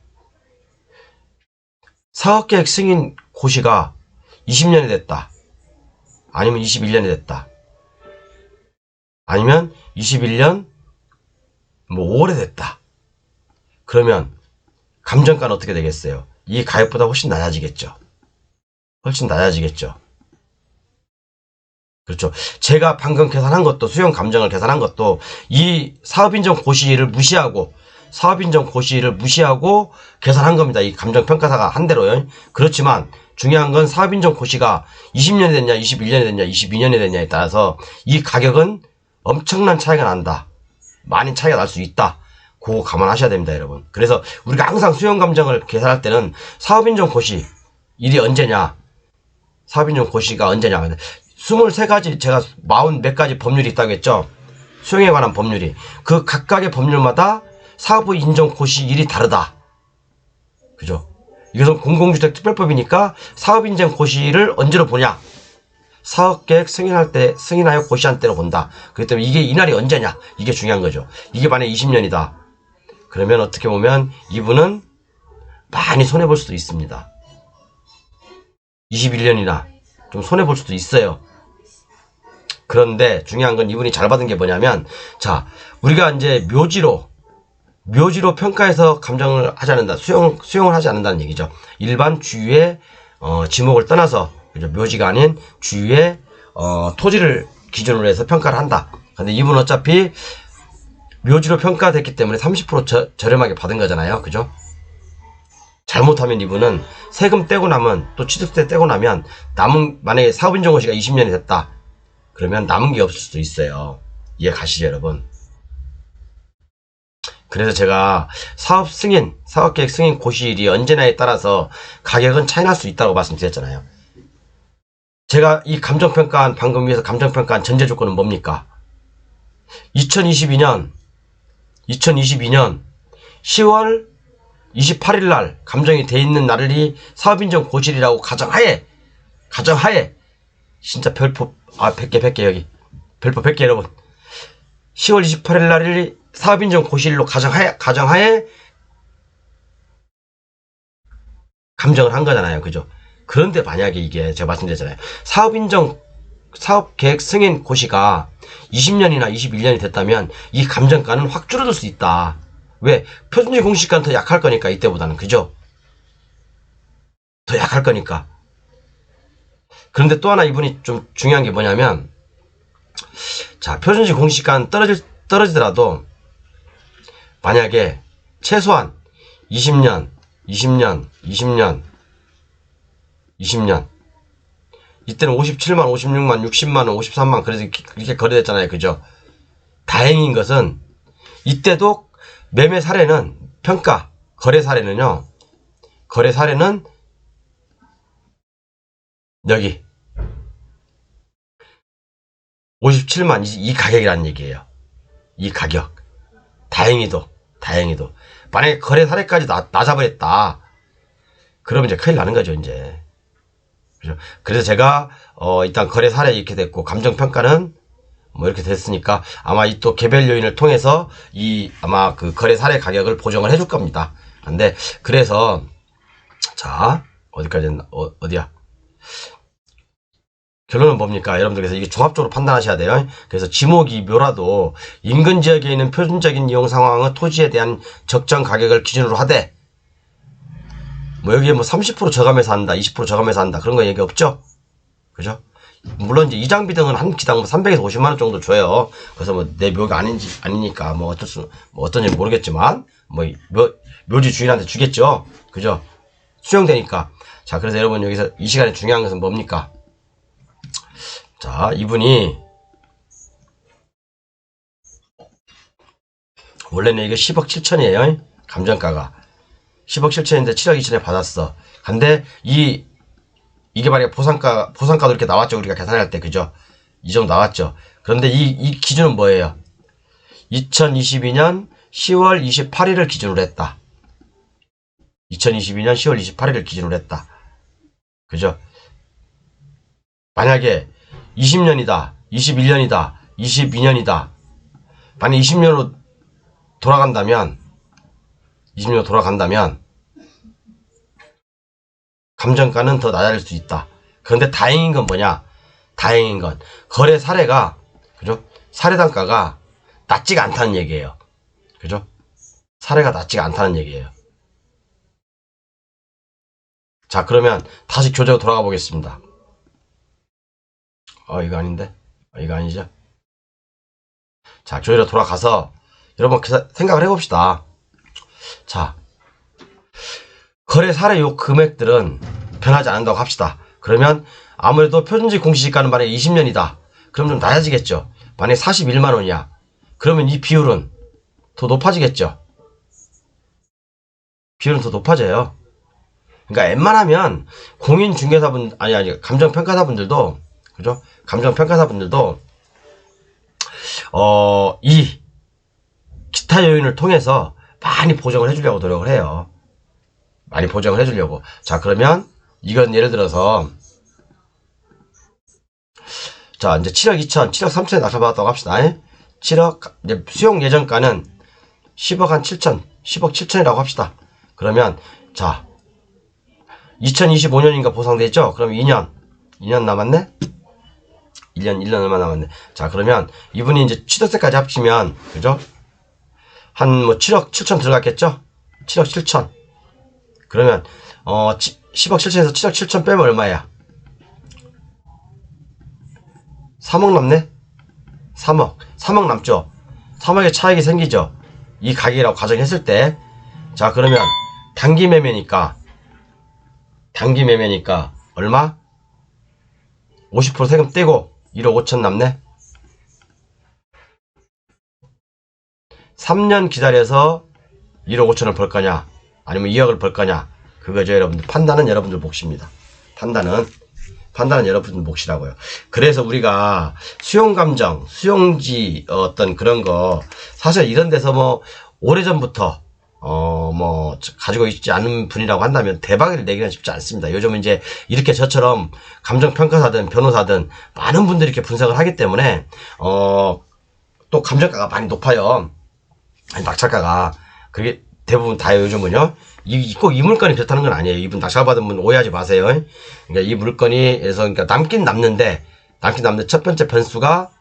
사업계획 승인 고시가 20년이 됐다. 아니면 21년이 됐다. 아니면 21년 뭐 5월에 됐다. 그러면 감정가는 어떻게 되겠어요? 이 가격보다 훨씬 낮아지겠죠. 훨씬 낮아지겠죠. 그렇죠. 제가 방금 계산한 것도, 수용 감정을 계산한 것도 이 사업인정 고시를 무시하고 계산한 겁니다. 이 감정평가사가 한 대로요. 그렇지만 중요한 건 사업인정 고시가 20년이 됐냐, 21년이 됐냐, 22년이 됐냐에 따라서 이 가격은 엄청난 차이가 난다. 많이 차이가 날 수 있다. 그거 감안하셔야 됩니다, 여러분. 그래서 우리가 항상 수용 감정을 계산할 때는 사업인정 고시 일이 언제냐, 사업인정 고시가 언제냐. 23가지, 제가 40 몇 가지 법률이 있다고 했죠. 수용에 관한 법률이. 그 각각의 법률마다 사업부 인정 고시일이 다르다. 그죠? 이것은 공공주택 특별법이니까 사업인정 고시일을 언제로 보냐? 사업계획 승인하여 고시한 때로 본다. 그렇기 때문에 이게 이날이 언제냐? 이게 중요한 거죠. 이게 만약에 20년이다. 그러면 어떻게 보면 이분은 많이 손해볼 수도 있습니다. 21년이나 좀 손해볼 수도 있어요. 그런데 중요한 건 이분이 잘 받은 게 뭐냐면, 자, 우리가 이제 묘지로 평가해서 감정을 하지 않는다. 수용을 하지 않는다는 얘기죠. 일반 주유의 지목을 떠나서, 그죠? 묘지가 아닌 주유의 토지를 기준으로 해서 평가를 한다. 근데 이분은 어차피 묘지로 평가됐기 때문에 30% 저렴하게 받은 거잖아요. 그죠? 잘못하면 이분은 세금 떼고 나면, 또 취득세 떼고 나면 만약에 사업인정고시가 20년이 됐다. 그러면 남은 게 없을 수도 있어요. 이해 가시죠, 여러분? 그래서 제가 사업계획 승인 고시일이 언제냐에 따라서 가격은 차이 날 수 있다고 말씀드렸잖아요. 제가 이 방금 위에서 감정평가한 전제 조건은 뭡니까? 2022년 10월 28일 날 감정이 돼 있는 날이 사업인정 고시일이라고 가정하에 진짜 별표 100개 여기 별표 100개 여러분, 10월 28일 날이 사업인정 고시일로 가정하에 감정을 한 거잖아요. 그죠? 그런데 만약에 이게 제가 말씀드렸잖아요. 사업계획 승인 고시가 20년이나 21년이 됐다면 이 감정가는 확 줄어들 수 있다. 왜? 표준지 공시가는 더 약할 거니까, 이때보다는. 그죠? 더 약할 거니까. 그런데 또 하나 이분이 좀 중요한 게 뭐냐면, 자, 표준지 공시가는 떨어지더라도 만약에 최소한 20년 이때는 57만, 56만, 60만원, 53만 그래서 이렇게 거래됐잖아요. 그죠? 다행인 것은 이때도 매매 사례는 거래 사례는 여기 57만 이 가격이라는 얘기예요. 이 가격. 다행히도 만약에 거래 사례까지 낮아버렸다. 그러면 이제 큰일 나는 거죠, 이제. 그래서 제가 일단 거래 사례 이렇게 됐고, 감정평가는 뭐 이렇게 됐으니까 아마 이 또 개별 요인을 통해서 아마 그 거래 사례 가격을 보정을 해줄 겁니다. 근데 그래서 자, 어디까지 어디야? 결론은 뭡니까? 여러분들께서 이게 종합적으로 판단하셔야 돼요. 그래서 지목이 묘라도 인근 지역에 있는 표준적인 이용 상황은 토지에 대한 적정 가격을 기준으로 하되, 뭐 여기에 뭐 30% 저감해서 한다, 20% 저감해서 한다, 그런 거 얘기 없죠? 그죠? 물론 이제 이장비 등은 한 기당 뭐 300에서 50만원 정도 줘요. 그래서 뭐 내 묘가 아니니까 뭐 어떤지 모르겠지만, 뭐 묘지 주인한테 주겠죠? 그죠? 수용되니까. 자, 그래서 여러분 여기서 이 시간에 중요한 것은 뭡니까? 자, 이분이 원래는 이게 10억 7천이에요. 감정가가 10억 7천인데 7억 2천에 받았어. 근데 이게 만약에 보상가도 이렇게 나왔죠. 우리가 계산할 때. 그죠? 이 정도 나왔죠. 그런데 이 기준은 뭐예요? 2022년 10월 28일을 기준으로 했다. 2022년 10월 28일을 기준으로 했다. 그죠? 만약에 20년이다, 21년이다, 22년이다. 만약 20년으로 돌아간다면, 감정가는 더 낮아질 수 있다. 그런데 다행인 건 뭐냐? 다행인 건 거래 사례가, 그죠? 사례 단가가 낮지가 않다는 얘기예요. 그죠? 사례가 낮지가 않다는 얘기예요. 자, 그러면 다시 교재로 돌아가 보겠습니다. 이거 아닌데? 이거 아니죠? 자, 교재로 돌아가서 여러분 생각을 해봅시다. 자, 거래 사례 요 금액들은 변하지 않는다고 합시다. 그러면 아무래도 표준지 공시지가는 만약에 20년이다. 그럼 좀 낮아지겠죠. 만약에 41만원이야. 그러면 이 비율은 더 높아지겠죠. 비율은 더 높아져요. 그러니까 웬만하면 공인중개사분, 아니, 감정평가사분들도, 그죠? 감정평가사분들도, 이 기타 요인을 통해서 많이 보정을 해주려고 노력을 해요. 많이 보정을 해주려고. 자, 그러면 이건 예를 들어서, 자, 이제 7억 2천, 7억 3천에 낙찰받았다고 합시다. 7억, 이제 수용 예정가는 10억 한 7천, 10억 7천이라고 합시다. 그러면, 자, 2025년인가 보상돼 있죠? 그럼 2년 남았네? 1년 얼마 남았네. 자, 그러면 이분이 이제 취득세까지 합치면, 그죠? 한 뭐 7억 7천 들어갔겠죠? 7억 7천. 그러면, 10억 7천에서 7억 7천 빼면 얼마야? 3억 남네? 3억 남죠? 3억의 차익이 생기죠? 이 가격이라고 가정했을 때. 자, 그러면 단기 매매니까 얼마? 50% 세금 떼고 1억 5천 남네? 3년 기다려서 1억 5천을 벌 거냐? 아니면 2억을 벌 거냐? 그거죠, 여러분들. 판단은 여러분들 몫입니다. 판단은 여러분들 몫이라고요. 그래서 우리가 수용감정, 수용지 어떤 그런 거, 사실 이런 데서 뭐 오래전부터 뭐 가지고 있지 않은 분이라고 한다면 대박을 내기는 쉽지 않습니다. 요즘은 이제 이렇게 저처럼 감정평가사든 변호사든 많은 분들이 이렇게 분석을 하기 때문에 또 감정가가 많이 높아요. 낙찰가가. 그게 대부분 다예요. 요즘은요. 꼭 이 물건이 그렇다는 건 아니에요. 이분 낙찰받은 분 오해하지 마세요. 그러니까 이 물건이 해서 그러니까 남긴 남는데 첫 번째 변수가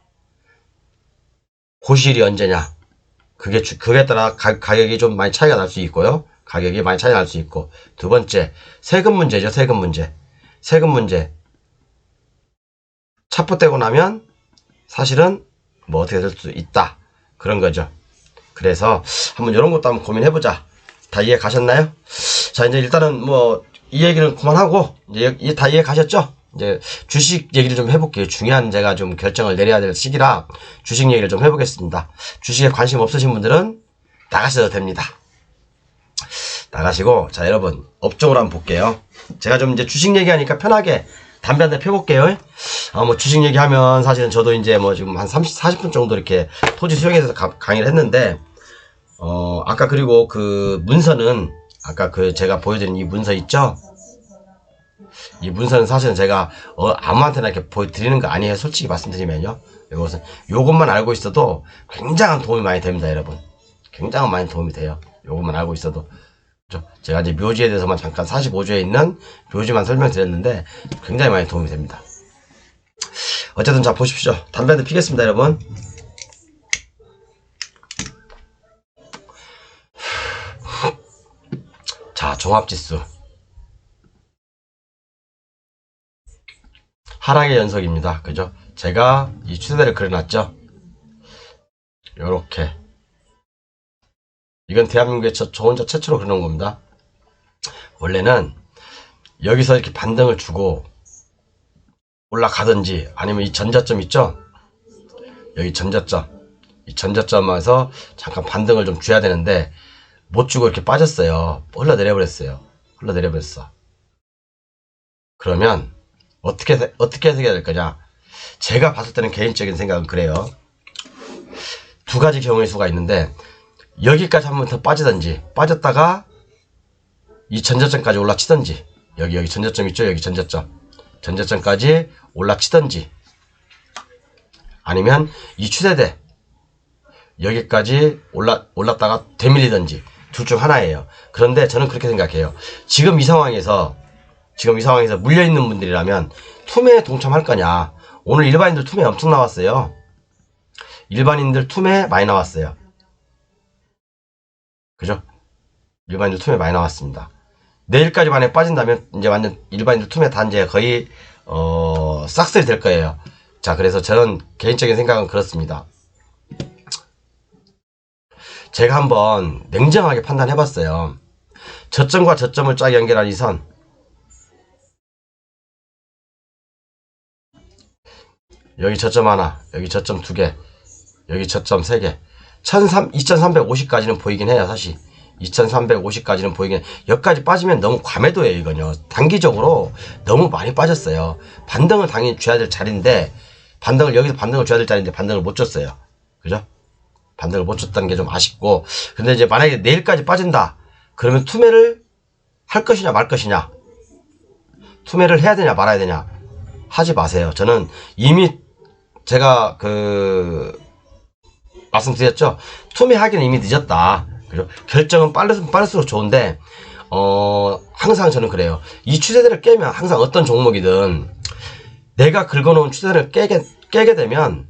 고시일이 언제냐. 그게 따라 가격이 좀 많이 차이가 날 수 있고요. 가격이 많이 차이가 날 수 있고. 두 번째, 세금 문제죠. 세금 문제. 차포되고 나면 사실은 뭐 어떻게 될 수 있다. 그런 거죠. 그래서 한번 이런 것도 한번 고민해보자. 다 이해 가셨나요? 자, 이제 일단은 뭐 이 얘기는 그만하고 이제 다 이해 가셨죠? 이제 주식 얘기를 좀 해볼게요. 중요한 제가 좀 결정을 내려야 될 시기라 주식 얘기를 좀 해보겠습니다. 주식에 관심 없으신 분들은 나가셔도 됩니다. 나가시고, 자, 여러분 업종으로 한번 볼게요. 제가 좀 이제 주식 얘기하니까 편하게 담배 한 대 펴볼게요. 뭐 주식 얘기하면 사실은 저도 이제 뭐 지금 한 40분 정도 이렇게 토지 수용에서 강의를 했는데, 아까 그리고 그 문서는 아까 그 제가 보여드린 이 문서 있죠? 이 문서는 사실은 제가 아무한테나 이렇게 보여드리는 거 아니에요. 솔직히 말씀드리면요. 요것만 알고 있어도 굉장한 도움이 많이 됩니다, 여러분. 굉장히 많이 도움이 돼요. 요것만 알고 있어도. 그렇죠? 제가 이제 묘지에 대해서만 잠깐 45조에 있는 묘지만 설명드렸는데 굉장히 많이 도움이 됩니다. 어쨌든 자 보십시오. 담배 한 대 피겠습니다 여러분. 자 종합지수 하락의 연속입니다. 그죠? 제가 이 추세대를 그려놨죠. 요렇게 이건 대한민국에 저 혼자 최초로 그려놓은 겁니다. 원래는 여기서 이렇게 반등을 주고 올라가든지 아니면 이 전자점 있죠? 여기 전자점 이 전자점에서 잠깐 반등을 좀 줘야 되는데 못 주고 이렇게 빠졌어요. 흘러내려버렸어요. 흘러내려버렸어. 그러면 어떻게 해석해야 될 거냐? 제가 봤을 때는 개인적인 생각은 그래요. 두 가지 경우의 수가 있는데 여기까지 한번 더 빠지든지 빠졌다가 이 전자점까지 올라치든지 여기 전자점 있죠? 여기 전자점까지 올라치든지 아니면 이 추세대 여기까지 올랐다가 되밀리든지 둘 중 하나예요. 그런데 저는 그렇게 생각해요. 지금 이 상황에서 물려있는 분들이라면 투매에 동참할 거냐. 오늘 일반인들 투매 엄청 나왔어요. 일반인들 투매 많이 나왔어요. 그죠? 일반인들 투매 많이 나왔습니다. 내일까지 만에 빠진다면 이제 완전 일반인들 투매 단지가 거의 싹쓸이 될 거예요. 자, 그래서 저는 개인적인 생각은 그렇습니다. 제가 한번 냉정하게 판단해 봤어요. 저점과 저점을 쫙 연결한 이 선 여기 저점 하나, 여기 저점 두 개, 여기 저점 세 개. 2350까지는 보이긴 해요, 사실. 2350까지는 보이긴. 여기까지 빠지면 너무 과매도예요, 이건요. 단기적으로 너무 많이 빠졌어요. 반등을 당연히 줘야 될 자리인데, 여기서 반등을 줘야 될 자리인데, 반등을 못 줬어요. 그죠? 반등을 못 줬다는 게 좀 아쉽고. 근데 이제 만약에 내일까지 빠진다. 그러면 투매를 할 것이냐, 말 것이냐. 투매를 해야 되냐, 말아야 되냐. 하지 마세요. 저는 이미 제가 말씀드렸죠. 투매하기는 이미 늦었다. 그리고 결정은 빠를수록 좋은데 항상 저는 그래요. 이 추세대를 깨면 항상 어떤 종목이든 내가 긁어놓은 추세대를 깨게 되면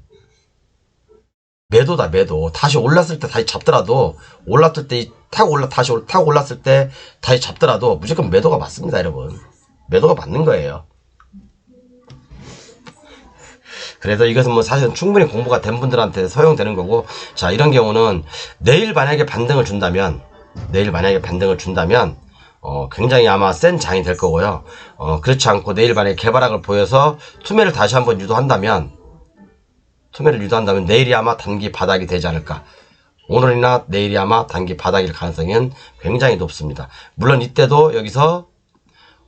매도다, 매도. 다시 올랐을 때 다시 잡더라도 올랐을 때 타고 올랐을 때 다시 잡더라도 무조건 매도가 맞습니다, 여러분. 매도가 맞는 거예요. 그래서 이것은 뭐 사실은 충분히 공부가 된 분들한테 소용되는 거고, 자, 이런 경우는 내일 만약에 반등을 준다면 굉장히 아마 센 장이 될 거고요. 그렇지 않고 내일 만약에 개발학을 보여서 투매를 다시 한번 유도한다면 내일이 아마 단기 바닥이 되지 않을까. 오늘이나 내일이 아마 단기 바닥일 가능성은 굉장히 높습니다. 물론 이때도 여기서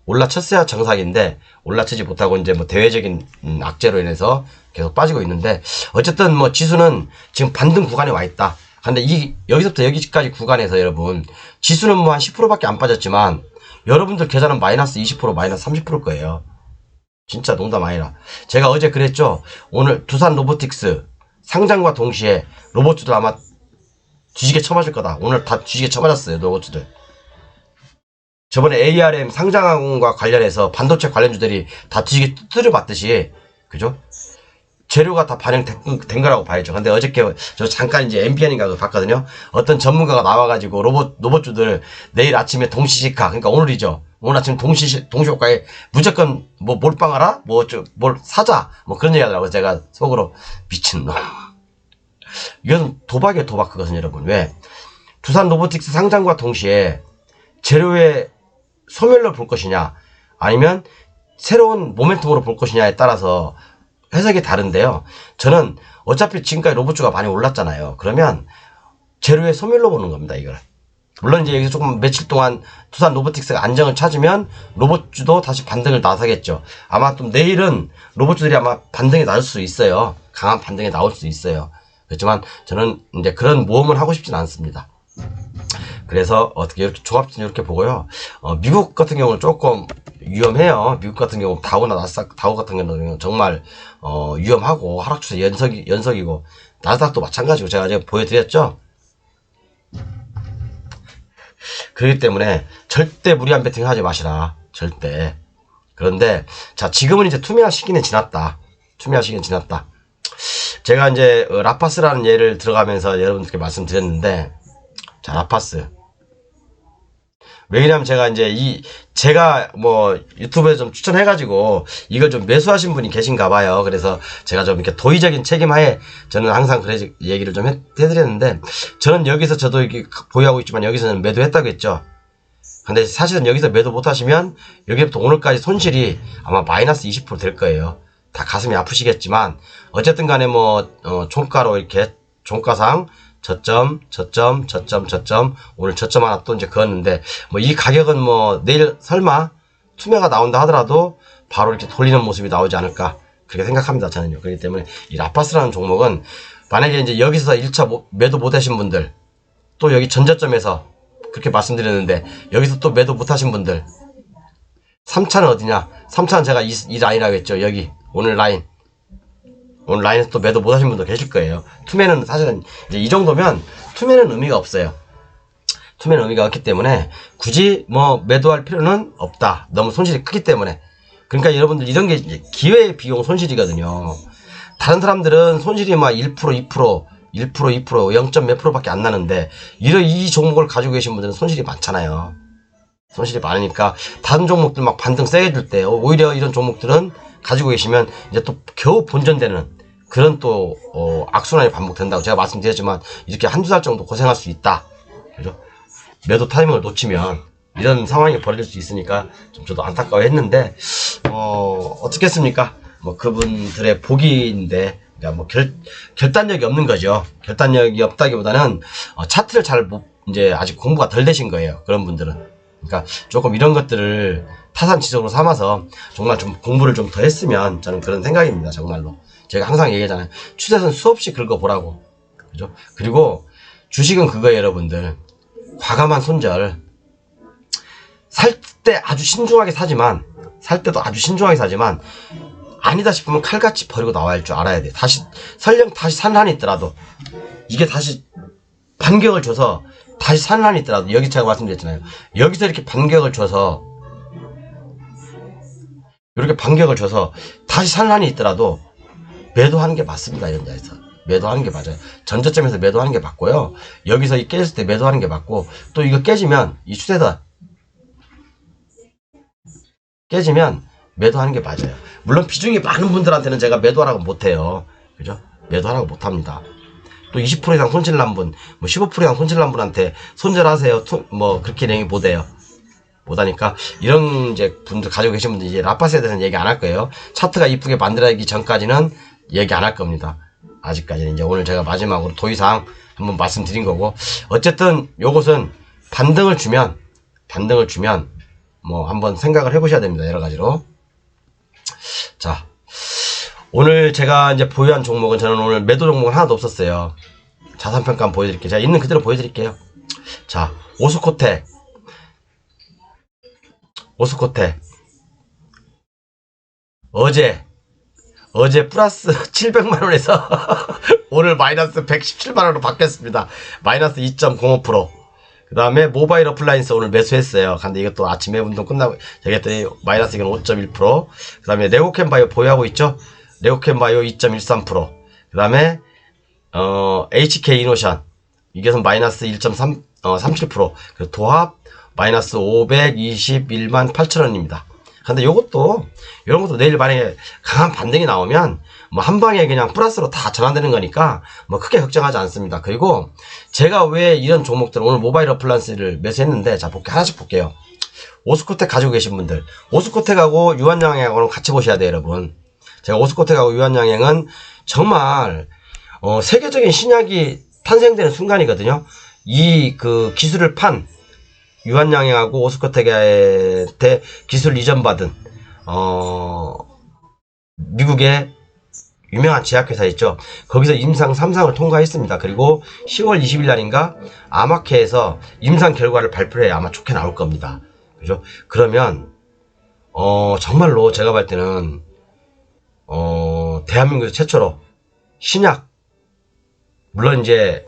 올라쳤어야 정상인데 올라치지 못하고 이제 뭐 대외적인 악재로 인해서 계속 빠지고 있는데, 어쨌든 뭐 지수는 지금 반등 구간에 와 있다. 근데 여기서부터 여기까지 구간에서 여러분 지수는 뭐 한 10%밖에 안 빠졌지만 여러분들 계산은 마이너스 20% 마이너스 30%일 거예요. 진짜 농담 아니라. 제가 어제 그랬죠. 오늘 두산 로보틱스 상장과 동시에 로봇주들 아마 뒤지게 쳐맞을 거다. 오늘 다 뒤지게 쳐맞았어요, 로봇주들. 저번에 ARM 상장과 관련해서 반도체 관련주들이 다 뒤지게 두드려 맞듯이, 그죠? 재료가 다 반영된 거라고 봐야죠. 근데 어저께 저 잠깐 이제 MBN인가 그거 봤거든요. 어떤 전문가가 나와가지고 로봇주들 내일 아침에 동시시가, 그러니까 오늘이죠. 오늘 아침 동시효과에 무조건 뭐 몰빵하라? 뭘 사자? 뭐 그런 얘기 하더라고요. 제가 속으로 미친놈. 이건 도박이에요, 도박. 그것은 여러분. 왜? 두산 로보틱스 상장과 동시에 재료의 소멸로 볼 것이냐, 아니면 새로운 모멘텀으로 볼 것이냐에 따라서 해석이 다른데요. 저는 어차피 지금까지 로봇주가 많이 올랐잖아요. 그러면 재료의 소멸로 보는 겁니다, 이걸. 물론 이제 여기서 조금 며칠 동안 두산 로보틱스가 안정을 찾으면 로봇주도 다시 반등을 나서겠죠. 아마 또 내일은 로봇주들이 아마 반등이 나올 수 있어요. 강한 반등이 나올 수 있어요. 그렇지만 저는 이제 그런 모험을 하고 싶진 않습니다. 그래서 어떻게 이렇게 종합적으로 이렇게 보고요. 미국 같은 경우는 조금 위험해요. 미국 같은 경우 다우나 나스닥, 다우 같은 경우는 정말 위험하고 하락 추세 연속이고, 나스닥도 마찬가지고 제가 이제 보여드렸죠. 그렇기 때문에 절대 무리한 배팅 하지 마시라. 절대. 그런데 자, 지금은 이제 투매할 시기는 지났다. 투매할 시기는 지났다. 제가 이제 라파스라는 예를 들어가면서 여러분들께 말씀드렸는데, 자, 라파스. 왜냐면 제가 뭐 유튜브에 좀 추천해가지고 이걸 좀 매수하신 분이 계신가 봐요. 그래서 제가 좀 이렇게 도의적인 책임하에 저는 항상 그래 얘기를 좀 해드렸는데, 저는 여기서 저도 이렇게 보유하고 있지만 여기서는 매도했다고 했죠. 근데 사실은 여기서 매도 못하시면 여기부터 오늘까지 손실이 아마 마이너스 20% 될 거예요. 다 가슴이 아프시겠지만 어쨌든 간에 뭐 종가로 이렇게 종가상 저점 오늘 저점 하나 또 이제 그었는데, 뭐 이 가격은 뭐 내일 설마 투매가 나온다 하더라도 바로 이렇게 돌리는 모습이 나오지 않을까 그렇게 생각합니다, 저는요. 그렇기 때문에 이 라파스라는 종목은 만약에 이제 여기서 1차 매도 못하신 분들, 또 여기 전저점에서 그렇게 말씀드렸는데 여기서 또 매도 못하신 분들, 3차는 어디냐? 3차는 제가 이 라인이라고 했죠. 여기 오늘 라인에서 또 매도 못하신 분도 계실 거예요. 투매는 사실은 이제 이 정도면 투매는 의미가 없어요. 투매는 의미가 없기 때문에 굳이 뭐 매도할 필요는 없다. 너무 손실이 크기 때문에. 그러니까 여러분들 이런 게 기회 비용 손실이거든요. 다른 사람들은 손실이 막 1%, 2%, 0점 몇 프로밖에 안 나는데 이 종목을 가지고 계신 분들은 손실이 많잖아요. 손실이 많으니까 다른 종목들 막 반등 세게 줄 때 오히려 이런 종목들은 가지고 계시면 이제 또 겨우 본전되는 그런 또 악순환이 반복된다고 제가 말씀드렸지만, 이렇게 한두 달 정도 고생할 수 있다. 그죠? 매도 타이밍을 놓치면 이런 상황이 벌어질 수 있으니까 좀 저도 안타까워했는데, 어떻겠습니까? 뭐 그분들의 복인데, 그러니까 뭐 결단력이 없는 거죠. 결단력이 없다기보다는 차트를 이제 아직 공부가 덜 되신 거예요. 그런 분들은. 그러니까 조금 이런 것들을 타산지적으로 삼아서 정말 좀 공부를 좀 더 했으면 저는 그런 생각입니다. 정말로. 제가 항상 얘기하잖아요. 추세선 수없이 긁어보라고. 그죠? 그리고 주식은 그거예요, 여러분들. 과감한 손절. 살 때 아주 신중하게 사지만, 아니다 싶으면 칼같이 버리고 나와야 할 줄 알아야 돼. 설령 다시 산란이 있더라도, 이게 다시 반격을 줘서, 다시 산란이 있더라도, 여기 제가 말씀드렸잖아요. 여기서 이렇게 반격을 줘서, 다시 산란이 있더라도, 매도하는 게 맞습니다. 이런 자리에서. 매도하는 게 맞아요. 전저점에서 매도하는 게 맞고요. 여기서 깨졌을 때 매도하는 게 맞고, 또 이거 깨지면, 이 추세다. 깨지면 매도하는 게 맞아요. 물론 비중이 많은 분들한테는 제가 매도하라고 못해요. 그죠? 매도하라고 못합니다. 또 20% 이상 손실 난 분, 뭐 15% 이상 손실 난 분한테 손절하세요. 뭐 그렇게 얘기 못해요. 못하니까 이런 이제 분들 가지고 계신 분들 이제 라파스에 대해서는 얘기 안 할 거예요. 차트가 이쁘게 만들어지기 전까지는 얘기 안 할 겁니다. 아직까지는. 이제 오늘 제가 마지막으로 도의사항 한번 말씀드린 거고, 어쨌든 요것은 반등을 주면 뭐 한번 생각을 해보셔야 됩니다. 여러 가지로. 자, 오늘 제가 이제 보유한 종목은, 저는 오늘 매도 종목은 하나도 없었어요. 자산평가 한번 보여드릴게요. 제가 있는 그대로 보여드릴게요. 자, 오스코텍. 어제 플러스 700만원에서 오늘 마이너스 117만원으로 바뀌었습니다. 마이너스 2.05%. 그 다음에 모바일 어플라이언스 오늘 매수했어요. 근데 이것도 아침에 운동 끝나고 되겠더니 마이너스 이건 5.1%. 그 다음에 레고캠바이오 보유하고 있죠. 레고캠바이오 2.13%. 그 다음에 HK이노션 이것은 마이너스 1.37%. 그리고 도합 마이너스 521만 8천원입니다. 근데 이런 것도 내일 만약에 강한 반등이 나오면 뭐 한 방에 그냥 플러스로 다 전환되는 거니까 뭐 크게 걱정하지 않습니다. 그리고 제가 왜 이런 종목들 오늘 모바일 어플라이언스를 매수했는데, 자, 하나씩 볼게요. 오스코텍 가지고 계신 분들, 오스코텍하고 유한양행하고는 같이 보셔야 돼요, 여러분. 제가 오스코텍하고 유한양행은 정말 세계적인 신약이 탄생되는 순간이거든요. 이 그 기술을 판 유한양행하고 오스코텍한테 기술 이전받은 미국의 유명한 제약회사 있죠. 거기서 임상 3상을 통과했습니다. 그리고 10월 20일 날인가 아마케에서 임상 결과를 발표해 아마 좋게 나올 겁니다. 그죠? 그러면 정말로 제가 볼 때는 대한민국에서 최초로 신약, 물론 이제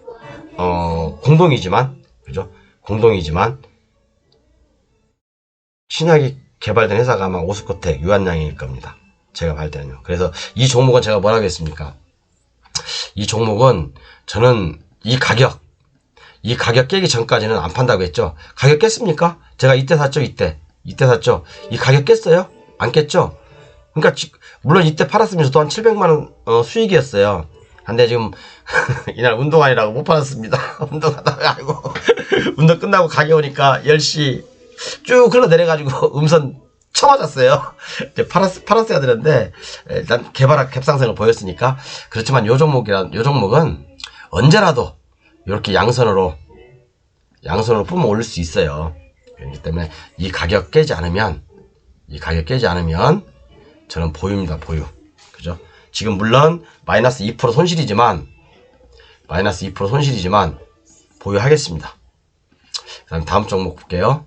공동이지만, 그죠? 공동이지만 신약이 개발된 회사가 아마 오스코텍, 유한양행일 겁니다. 제가 볼 때는요. 그래서 이 종목은 제가 뭐라고 했습니까? 이 종목은 저는 이 가격 깨기 전까지는 안 판다고 했죠. 가격 깼습니까? 제가 이때 샀죠, 이때 샀죠. 이 가격 깼어요? 안 깼죠? 그러니까 물론 이때 팔았으면 저도 한 700만원 수익이었어요. 근데 지금 이날 운동하느라고 못 팔았습니다. 운동하다가 아이고 운동 끝나고 가게 오니까 10시 쭉 흘러내려가지고 음선 쳐맞았어요. 이제 팔았어야 되는데 일단 갭상승을 보였으니까. 그렇지만 요 종목은 언제라도 이렇게 양선으로 뿜어 올릴 수 있어요. 그렇기 때문에 이 가격 깨지 않으면 저는 보유입니다. 보유. 그죠? 지금 물론 마이너스 2% 손실이지만 보유하겠습니다. 그다음 다음 종목 볼게요.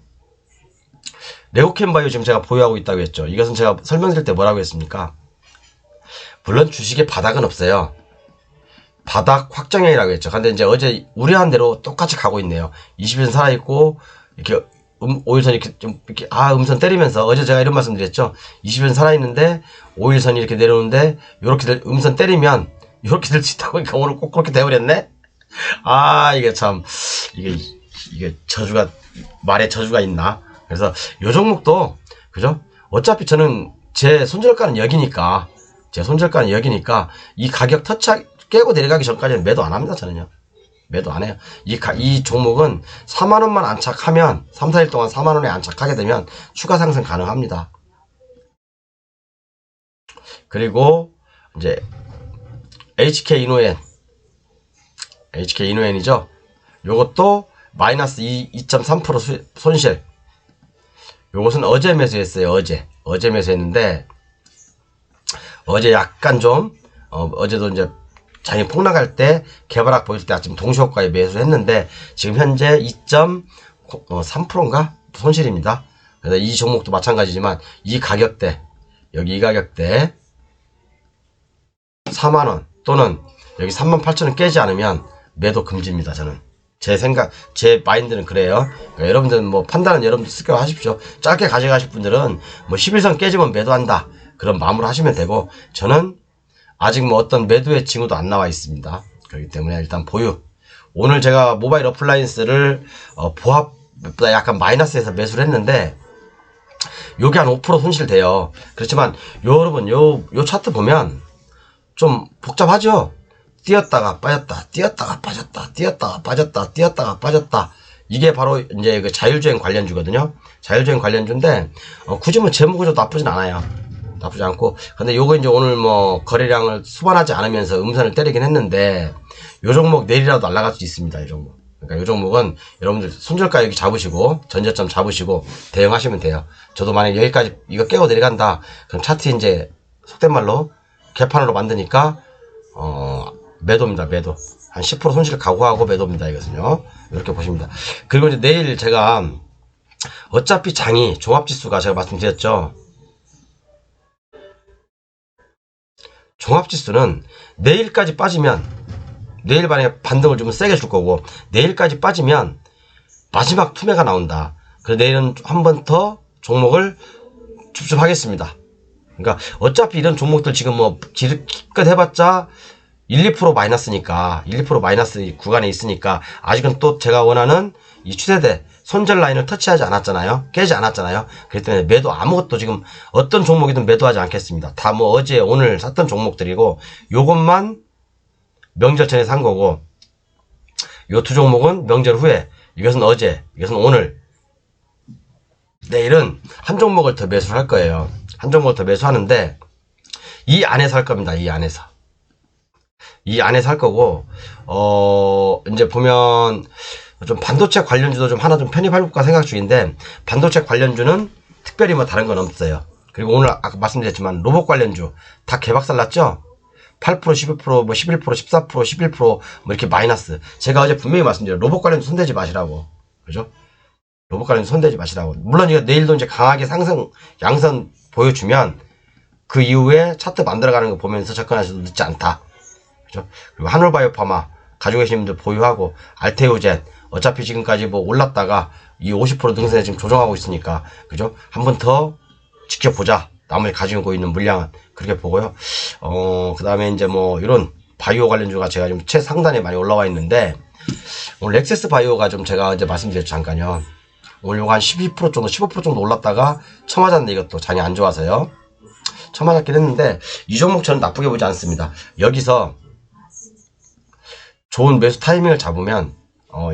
네오캠바이오 지금 제가 보유하고 있다고 했죠. 이것은 제가 설명드릴 때 뭐라고 했습니까? 물론 주식에 바닥은 없어요. 바닥 확정형이라고 했죠. 근데 이제 어제 우려한 대로 똑같이 가고 있네요. 20선 살아있고 이렇게 5일선 이렇게 좀 이렇게 음선 때리면서 어제 제가 이런 말씀 드렸죠. 20선 살아있는데 5일선이 이렇게 내려오는데 요렇게 음선 때리면 이렇게 될 수 있다고. 그러니까 오늘 꼭 그렇게 돼버렸네. 이게 참 이게 말에 저주가 있나. 그래서 요 종목도 그죠? 어차피 저는 제 손절가는 여기니까 이 가격 깨고 내려가기 전까지는 매도 안 합니다. 저는요. 매도 안 해요. 이 종목은 4만원만 안착하면 3, 4일 동안 4만원에 안착하게 되면 추가 상승 가능합니다. 그리고 이제 HK 이노엔이죠. 요것도 마이너스 2.3% 손실. 요것은 어제 매수했어요. 어제 매수했는데 어제 약간 좀 어제도 이제 장이 폭락할 때 개발학 보일 때 아침 동시효과에 매수를 했는데 지금 현재 2.3%인가 손실입니다. 그래서 이 종목도 마찬가지지만 이 가격대 여기 이 가격대 4만원 또는 여기 38,000원 깨지 않으면 매도 금지입니다. 저는 제 마인드는 그래요. 그러니까 여러분들은 뭐 판단은 여러분들 스스로 하십시오. 짧게 가져가실 분들은 뭐 11선 깨지면 매도한다 그런 마음으로 하시면 되고, 저는 아직 뭐 어떤 매도의 징후도 안 나와 있습니다. 그렇기 때문에 일단 보유. 오늘 제가 모바일 어플라이언스를 보합보다 약간 마이너스에서 매수를 했는데 요게 한 5% 손실돼요. 그렇지만 여러분 요 차트 보면 좀 복잡하죠. 뛰었다가 빠졌다, 뛰었다가 빠졌다, 뛰었다가 빠졌다, 뛰었다가 빠졌다. 이게 바로 이제 그 자율주행 관련주거든요. 자율주행 관련주인데 굳이 뭐 재무구조 나쁘진 않아요. 나쁘지 않고. 근데 요거 이제 오늘 뭐 거래량을 수반하지 않으면서 음선을 때리긴 했는데 요 종목 내일이라도 날아갈 수 있습니다. 이 종목. 그러니까 요 종목은 여러분들 손절가 여기 잡으시고 전저점 잡으시고 대응하시면 돼요. 저도 만약에 여기까지 이거 깨고 내려간다 그럼 차트 이제 속된 말로 개판으로 만드니까 매도입니다. 매도. 한 10% 손실 각오하고 매도입니다. 이것은요. 이렇게 보십니다. 그리고 이제 내일 제가 어차피 장이 종합지수가 제가 말씀드렸죠. 종합지수는 내일까지 빠지면 내일 만약에 반등을 좀 세게 줄 거고 내일까지 빠지면 마지막 투매가 나온다. 그래서 내일은 한 번 더 종목을 줍줍하겠습니다. 그러니까 어차피 이런 종목들 지금 뭐 기껏 해봤자 1, 2% 마이너스니까 1, 2% 마이너스 구간에 있으니까 아직은 또 제가 원하는 이 추세대 손절 라인을 터치하지 않았잖아요. 깨지 않았잖아요. 그렇기 때문에 매도 아무것도 지금 어떤 종목이든 매도하지 않겠습니다. 다 뭐 어제 오늘 샀던 종목들이고 요것만 명절 전에 산 거고 요 두 종목은 명절 후에, 이것은 어제, 이것은 오늘. 내일은 한 종목을 더 매수를 할 거예요. 한 종목을 더 매수하는데 이 안에서 할 겁니다. 이 안에서 할 거고 이제 보면 좀 반도체 관련주도 좀 하나 좀 편입해볼까 생각 중인데 반도체 관련주는 특별히 뭐 다른 건 없어요. 그리고 오늘 아까 말씀드렸지만 로봇 관련주 다 개박살 났죠. 8%, 12%, 뭐 11%, 14%, 11% 뭐 이렇게 마이너스. 제가 어제 분명히 말씀드려요. 로봇 관련주 손대지 마시라고. 그죠? 로봇 관련주 손대지 마시라고. 물론 이거 내일도 이제 강하게 상승 양선 보여주면 그 이후에 차트 만들어가는 거 보면서 접근하셔도 늦지 않다. 그죠? 그리고 한올바이오파마 가지고 계신 분들 보유하고, 알테오젠 어차피 지금까지 뭐 올랐다가 이 50% 등선에 지금 조정하고 있으니까 그죠? 한 번 더 지켜보자. 나머지 가지고 있는 물량은 그렇게 보고요. 그 다음에 이제 뭐 이런 바이오 관련주가 제가 좀 최상단에 많이 올라와 있는데, 오늘 렉세스 바이오가 좀 제가 이제 말씀드렸죠, 잠깐요. 오늘 요거 한 12% 정도, 15% 정도 올랐다가 처맞았는데 이것도 장이 안 좋아서요. 처맞았긴 했는데, 이 종목 저는 나쁘게 보지 않습니다. 여기서 좋은 매수 타이밍을 잡으면,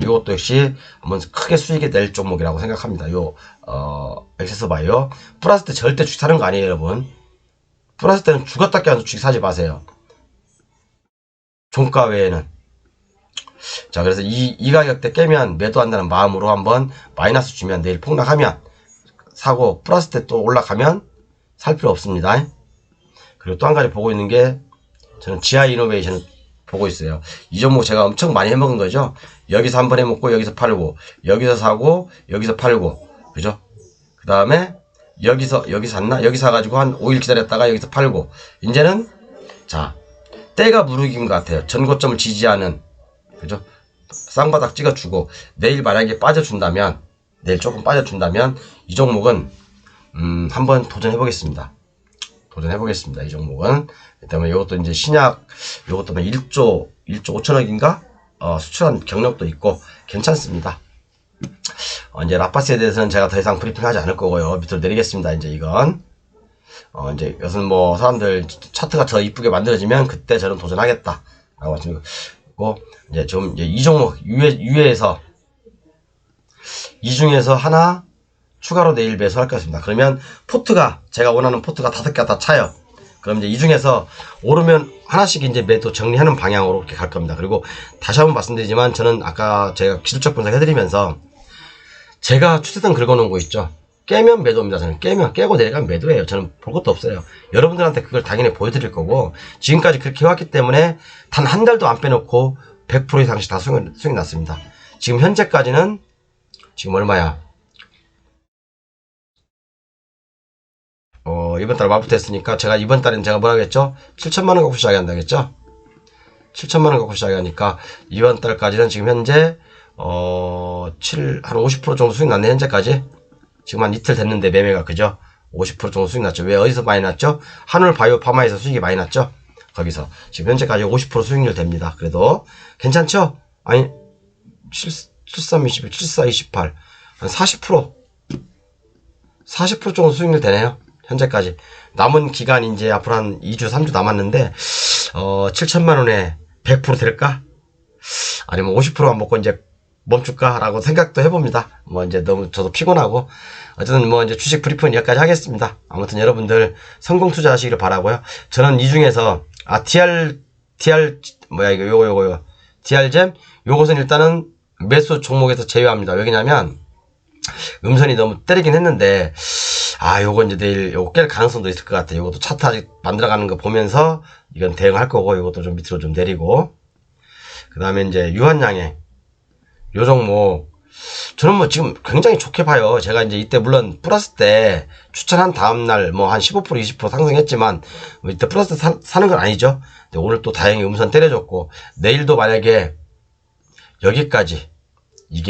이것도 역시 한번 크게 수익이 낼 종목이라고 생각합니다. 렉세스 바이오. 플러스 때 절대 주식 사는 거 아니에요, 여러분. 플러스 때는 죽었다 깨어나도 주식 사지 마세요. 종가 외에는. 자, 그래서 이 가격대 깨면 매도한다는 마음으로 한번 마이너스 주면 내일 폭락하면 사고, 플러스 때 또 올라가면 살 필요 없습니다. 그리고 또 한 가지 보고 있는 게, 저는 GI 이노베이션을 보고 있어요. 이 종목 제가 엄청 많이 해먹은 거죠. 여기서 한번 해먹고, 여기서 팔고, 여기서 사고, 여기서 팔고, 그죠? 그 다음에 여기서 샀나? 여기 사가지고 한 5일 기다렸다가 여기서 팔고, 이제는 자, 때가 무르기인 것 같아요. 전고점을 지지하는, 그죠? 쌍바닥 찍어주고, 내일 만약에 빠져준다면, 내일 조금 빠져준다면, 이 종목은, 한번 도전해보겠습니다. 이 종목은. 그 다음에 이것도 이제 신약, 이것도 1조 5천억인가? 수출한 경력도 있고, 괜찮습니다. 이제 라파스에 대해서는 제가 더 이상 브리핑 하지 않을 거고요. 밑으로 내리겠습니다. 이제 이건. 이제 이것은 뭐, 사람들 차트가 더 이쁘게 만들어지면, 그때 저는 도전하겠다. 라고 말씀드리고, 이제 좀, 이제 이 종목, 유예에서, 이 중에서 하나, 추가로 내일 매수할 것입니다. 그러면 포트가, 제가 원하는 포트가 5개가 다 차요. 그럼 이제 이 중에서 오르면 하나씩 이제 매도 정리하는 방향으로 이렇게 갈 겁니다. 그리고 다시 한번 말씀드리지만, 저는 아까 제가 기술적 분석 해드리면서 제가 추세선 긁어놓은 거 있죠. 깨면 매도입니다. 저는 깨고 내려가면 매도예요. 저는 볼 것도 없어요. 여러분들한테 그걸 당연히 보여드릴 거고, 지금까지 그렇게 해왔기 때문에 단 한 달도 안 빼놓고 100% 이상씩 다 수익 났습니다. 지금 현재까지는, 지금 얼마야? 이번 달 말부터 했으니까, 제가 이번 달엔 제가 뭐라 그랬죠? 7천만원 갖고 시작한다 그랬죠? 7천만원 갖고 시작하니까, 이번 달까지는 지금 현재, 한 50% 정도 수익 났네, 현재까지. 지금 한 이틀 됐는데, 매매가, 그죠? 50% 정도 수익 났죠. 왜, 어디서 많이 났죠? 한울 바이오 파마에서 수익이 많이 났죠? 거기서. 지금 현재까지 50% 수익률 됩니다. 그래도, 괜찮죠? 아니, 73, 21, 74, 28. 한 40%. 40% 정도 수익률 되네요. 현재까지. 남은 기간 이제 앞으로 한 2주, 3주 남았는데, 7천만원에 100% 될까? 아니면 50%만 먹고 이제 멈출까? 라고 생각도 해봅니다. 뭐 이제 너무 저도 피곤하고. 어쨌든 뭐 이제 주식 브리핑은 여기까지 하겠습니다. 아무튼 여러분들 성공 투자하시기를 바라고요. 저는 이 중에서, DR잼? 요것은 일단은 매수 종목에서 제외합니다. 왜냐면, 음선이 너무 때리긴 했는데, 요거 이제 내일 요거 깰 가능성도 있을 것 같아요. 요것도 차트 아직 만들어가는 거 보면서 이건 대응할 거고, 요것도 좀 밑으로 좀 내리고, 그 다음에 이제 유한양행 요 종목, 저는 뭐 지금 굉장히 좋게 봐요. 제가 이제 이때 물론 플러스 때 추천한 다음날 뭐 한 15% 20% 상승했지만, 뭐 이때 플러스 사는 건 아니죠. 근데 오늘 또 다행히 음선 때려줬고, 내일도 만약에 여기까지 이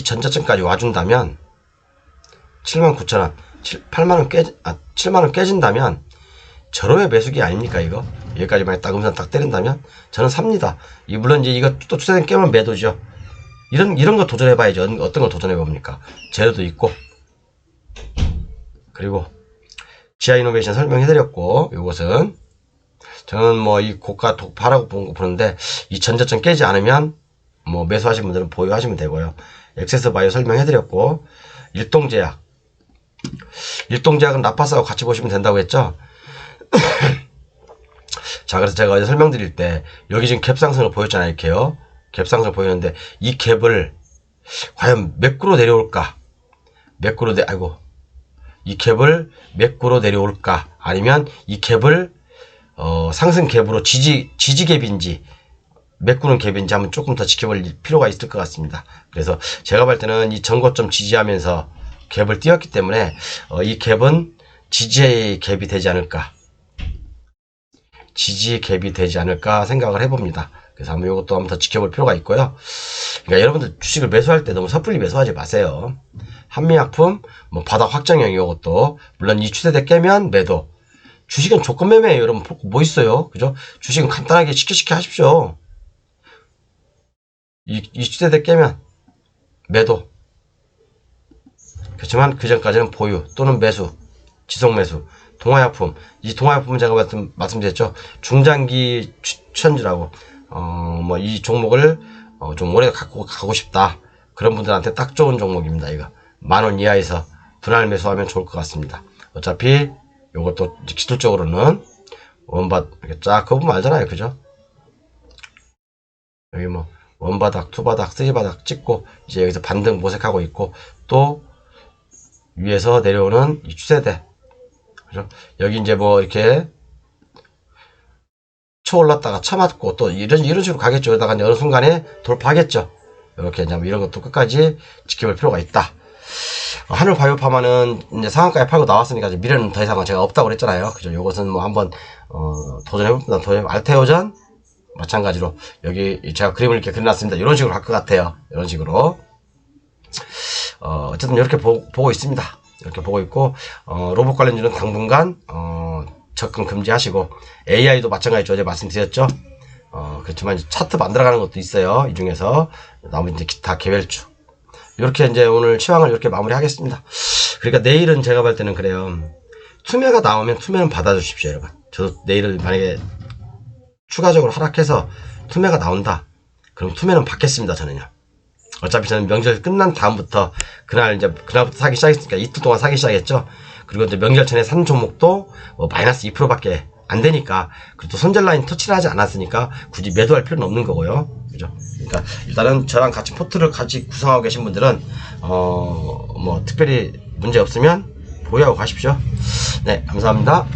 전저점까지 와준다면, 79,000원, 7만원 깨진다면, 절호의 매수기 아닙니까, 이거? 여기까지 만약 딱 음선 딱 때린다면, 저는 삽니다. 물론 이제 이거 또 추세된 깨면 매도죠. 이런 거 도전해봐야죠. 어떤 걸 도전해봅니까? 재료도 있고. 그리고, GI 이노베이션 설명해드렸고, 요것은, 저는 뭐 이 고가 독파라고 보는데, 이 전저점 깨지 않으면, 뭐 매수하신 분들은 보유하시면 되고요. 엑세스 바이오 설명해드렸고, 일동제약은 라파스하고 같이 보시면 된다고 했죠. 자, 그래서 제가 어제 설명드릴 때 여기 지금 갭상승을 보였잖아요. 이렇게요. 갭상승을 보이는데, 이 갭을 과연 몇 구로 내려올까? 이 갭을 몇 구로 내려올까? 아니면 이 갭을 상승 갭으로 지지 갭인지 메꾸는 갭인지 한번 조금 더 지켜볼 필요가 있을 것 같습니다. 그래서 제가 볼 때는 이 전고점 지지하면서 갭을 띄웠기 때문에 이 갭은 지지의 갭이 되지 않을까 생각을 해봅니다. 그래서 한번 이것도 한번 더 지켜볼 필요가 있고요. 그러니까 여러분들 주식을 매수할 때 너무 섣불리 매수하지 마세요. 한미약품, 뭐 바닥 확정형 이것도 물론 이 추세대 깨면 매도. 주식은 조건 매매예요. 여러분 뭐 있어요, 그죠? 주식은 간단하게 쉽게 하십시오. 이 추세대 깨면 매도. 그렇지만 그 전까지는 보유 또는 매수, 지속 매수. 동화약품, 이 동화약품은 제가 말씀드렸죠. 중장기 추천주라고. 뭐 이 종목을 좀 오래 갖고 가고 싶다. 그런 분들한테 딱 좋은 종목입니다. 이거 10,000원 이하에서 분할 매수하면 좋을 것 같습니다. 어차피 요것도 기술적으로는 원바닥 이렇게 쫙 그거 알잖아요, 그죠? 여기 뭐 원바닥, 투바닥, 쓰리바닥 찍고 이제 여기서 반등 모색하고 있고 또 위에서 내려오는 이 추세대, 그죠? 여기 이제 뭐 이렇게 쳐 올랐다가 쳐맞고 또 이런 식으로 가겠죠. 그러다가 이제 어느 순간에 돌파하겠죠. 이렇게 이제 이런 것도 끝까지 지켜볼 필요가 있다. 하늘바이오파마는 이제 상한가에 팔고 나왔으니까 이제 미래는 더 이상은 제가 없다고 그랬잖아요. 그죠? 요것은 뭐 한번 도전해봅니다. 알테오전 마찬가지로 여기 제가 그림을 이렇게 그려놨습니다. 이런 식으로 갈 것 같아요. 이런 식으로. 어쨌든 이렇게 보고 있습니다. 이렇게 보고 있고 로봇 관련주는 당분간 접근 금지하시고 AI도 마찬가지죠. 어제 말씀드렸죠. 그렇지만 차트 만들어가는 것도 있어요. 이 중에서 나머지 이제 기타 개별주. 이렇게 이제 오늘 시황을 이렇게 마무리하겠습니다. 그러니까 내일은 제가 볼 때는 그래요. 투매가 나오면 투매는 받아주십시오, 여러분. 저도 내일을 만약에 추가적으로 하락해서 투매가 나온다. 그럼 투매는 받겠습니다, 저는요. 어차피 저는 명절 끝난 다음부터 그날부터 사기 시작했으니까 이틀 동안 사기 시작했죠. 그리고 이제 명절 전에 산 종목도 마이너스 2%밖에 안 되니까, 그리고 또 손절라인 터치를 하지 않았으니까 굳이 매도할 필요는 없는 거고요. 그죠? 그러니까 일단은 저랑 같이 포트를 같이 구성하고 계신 분들은 뭐 특별히 문제 없으면 보유하고 가십시오. 네, 감사합니다.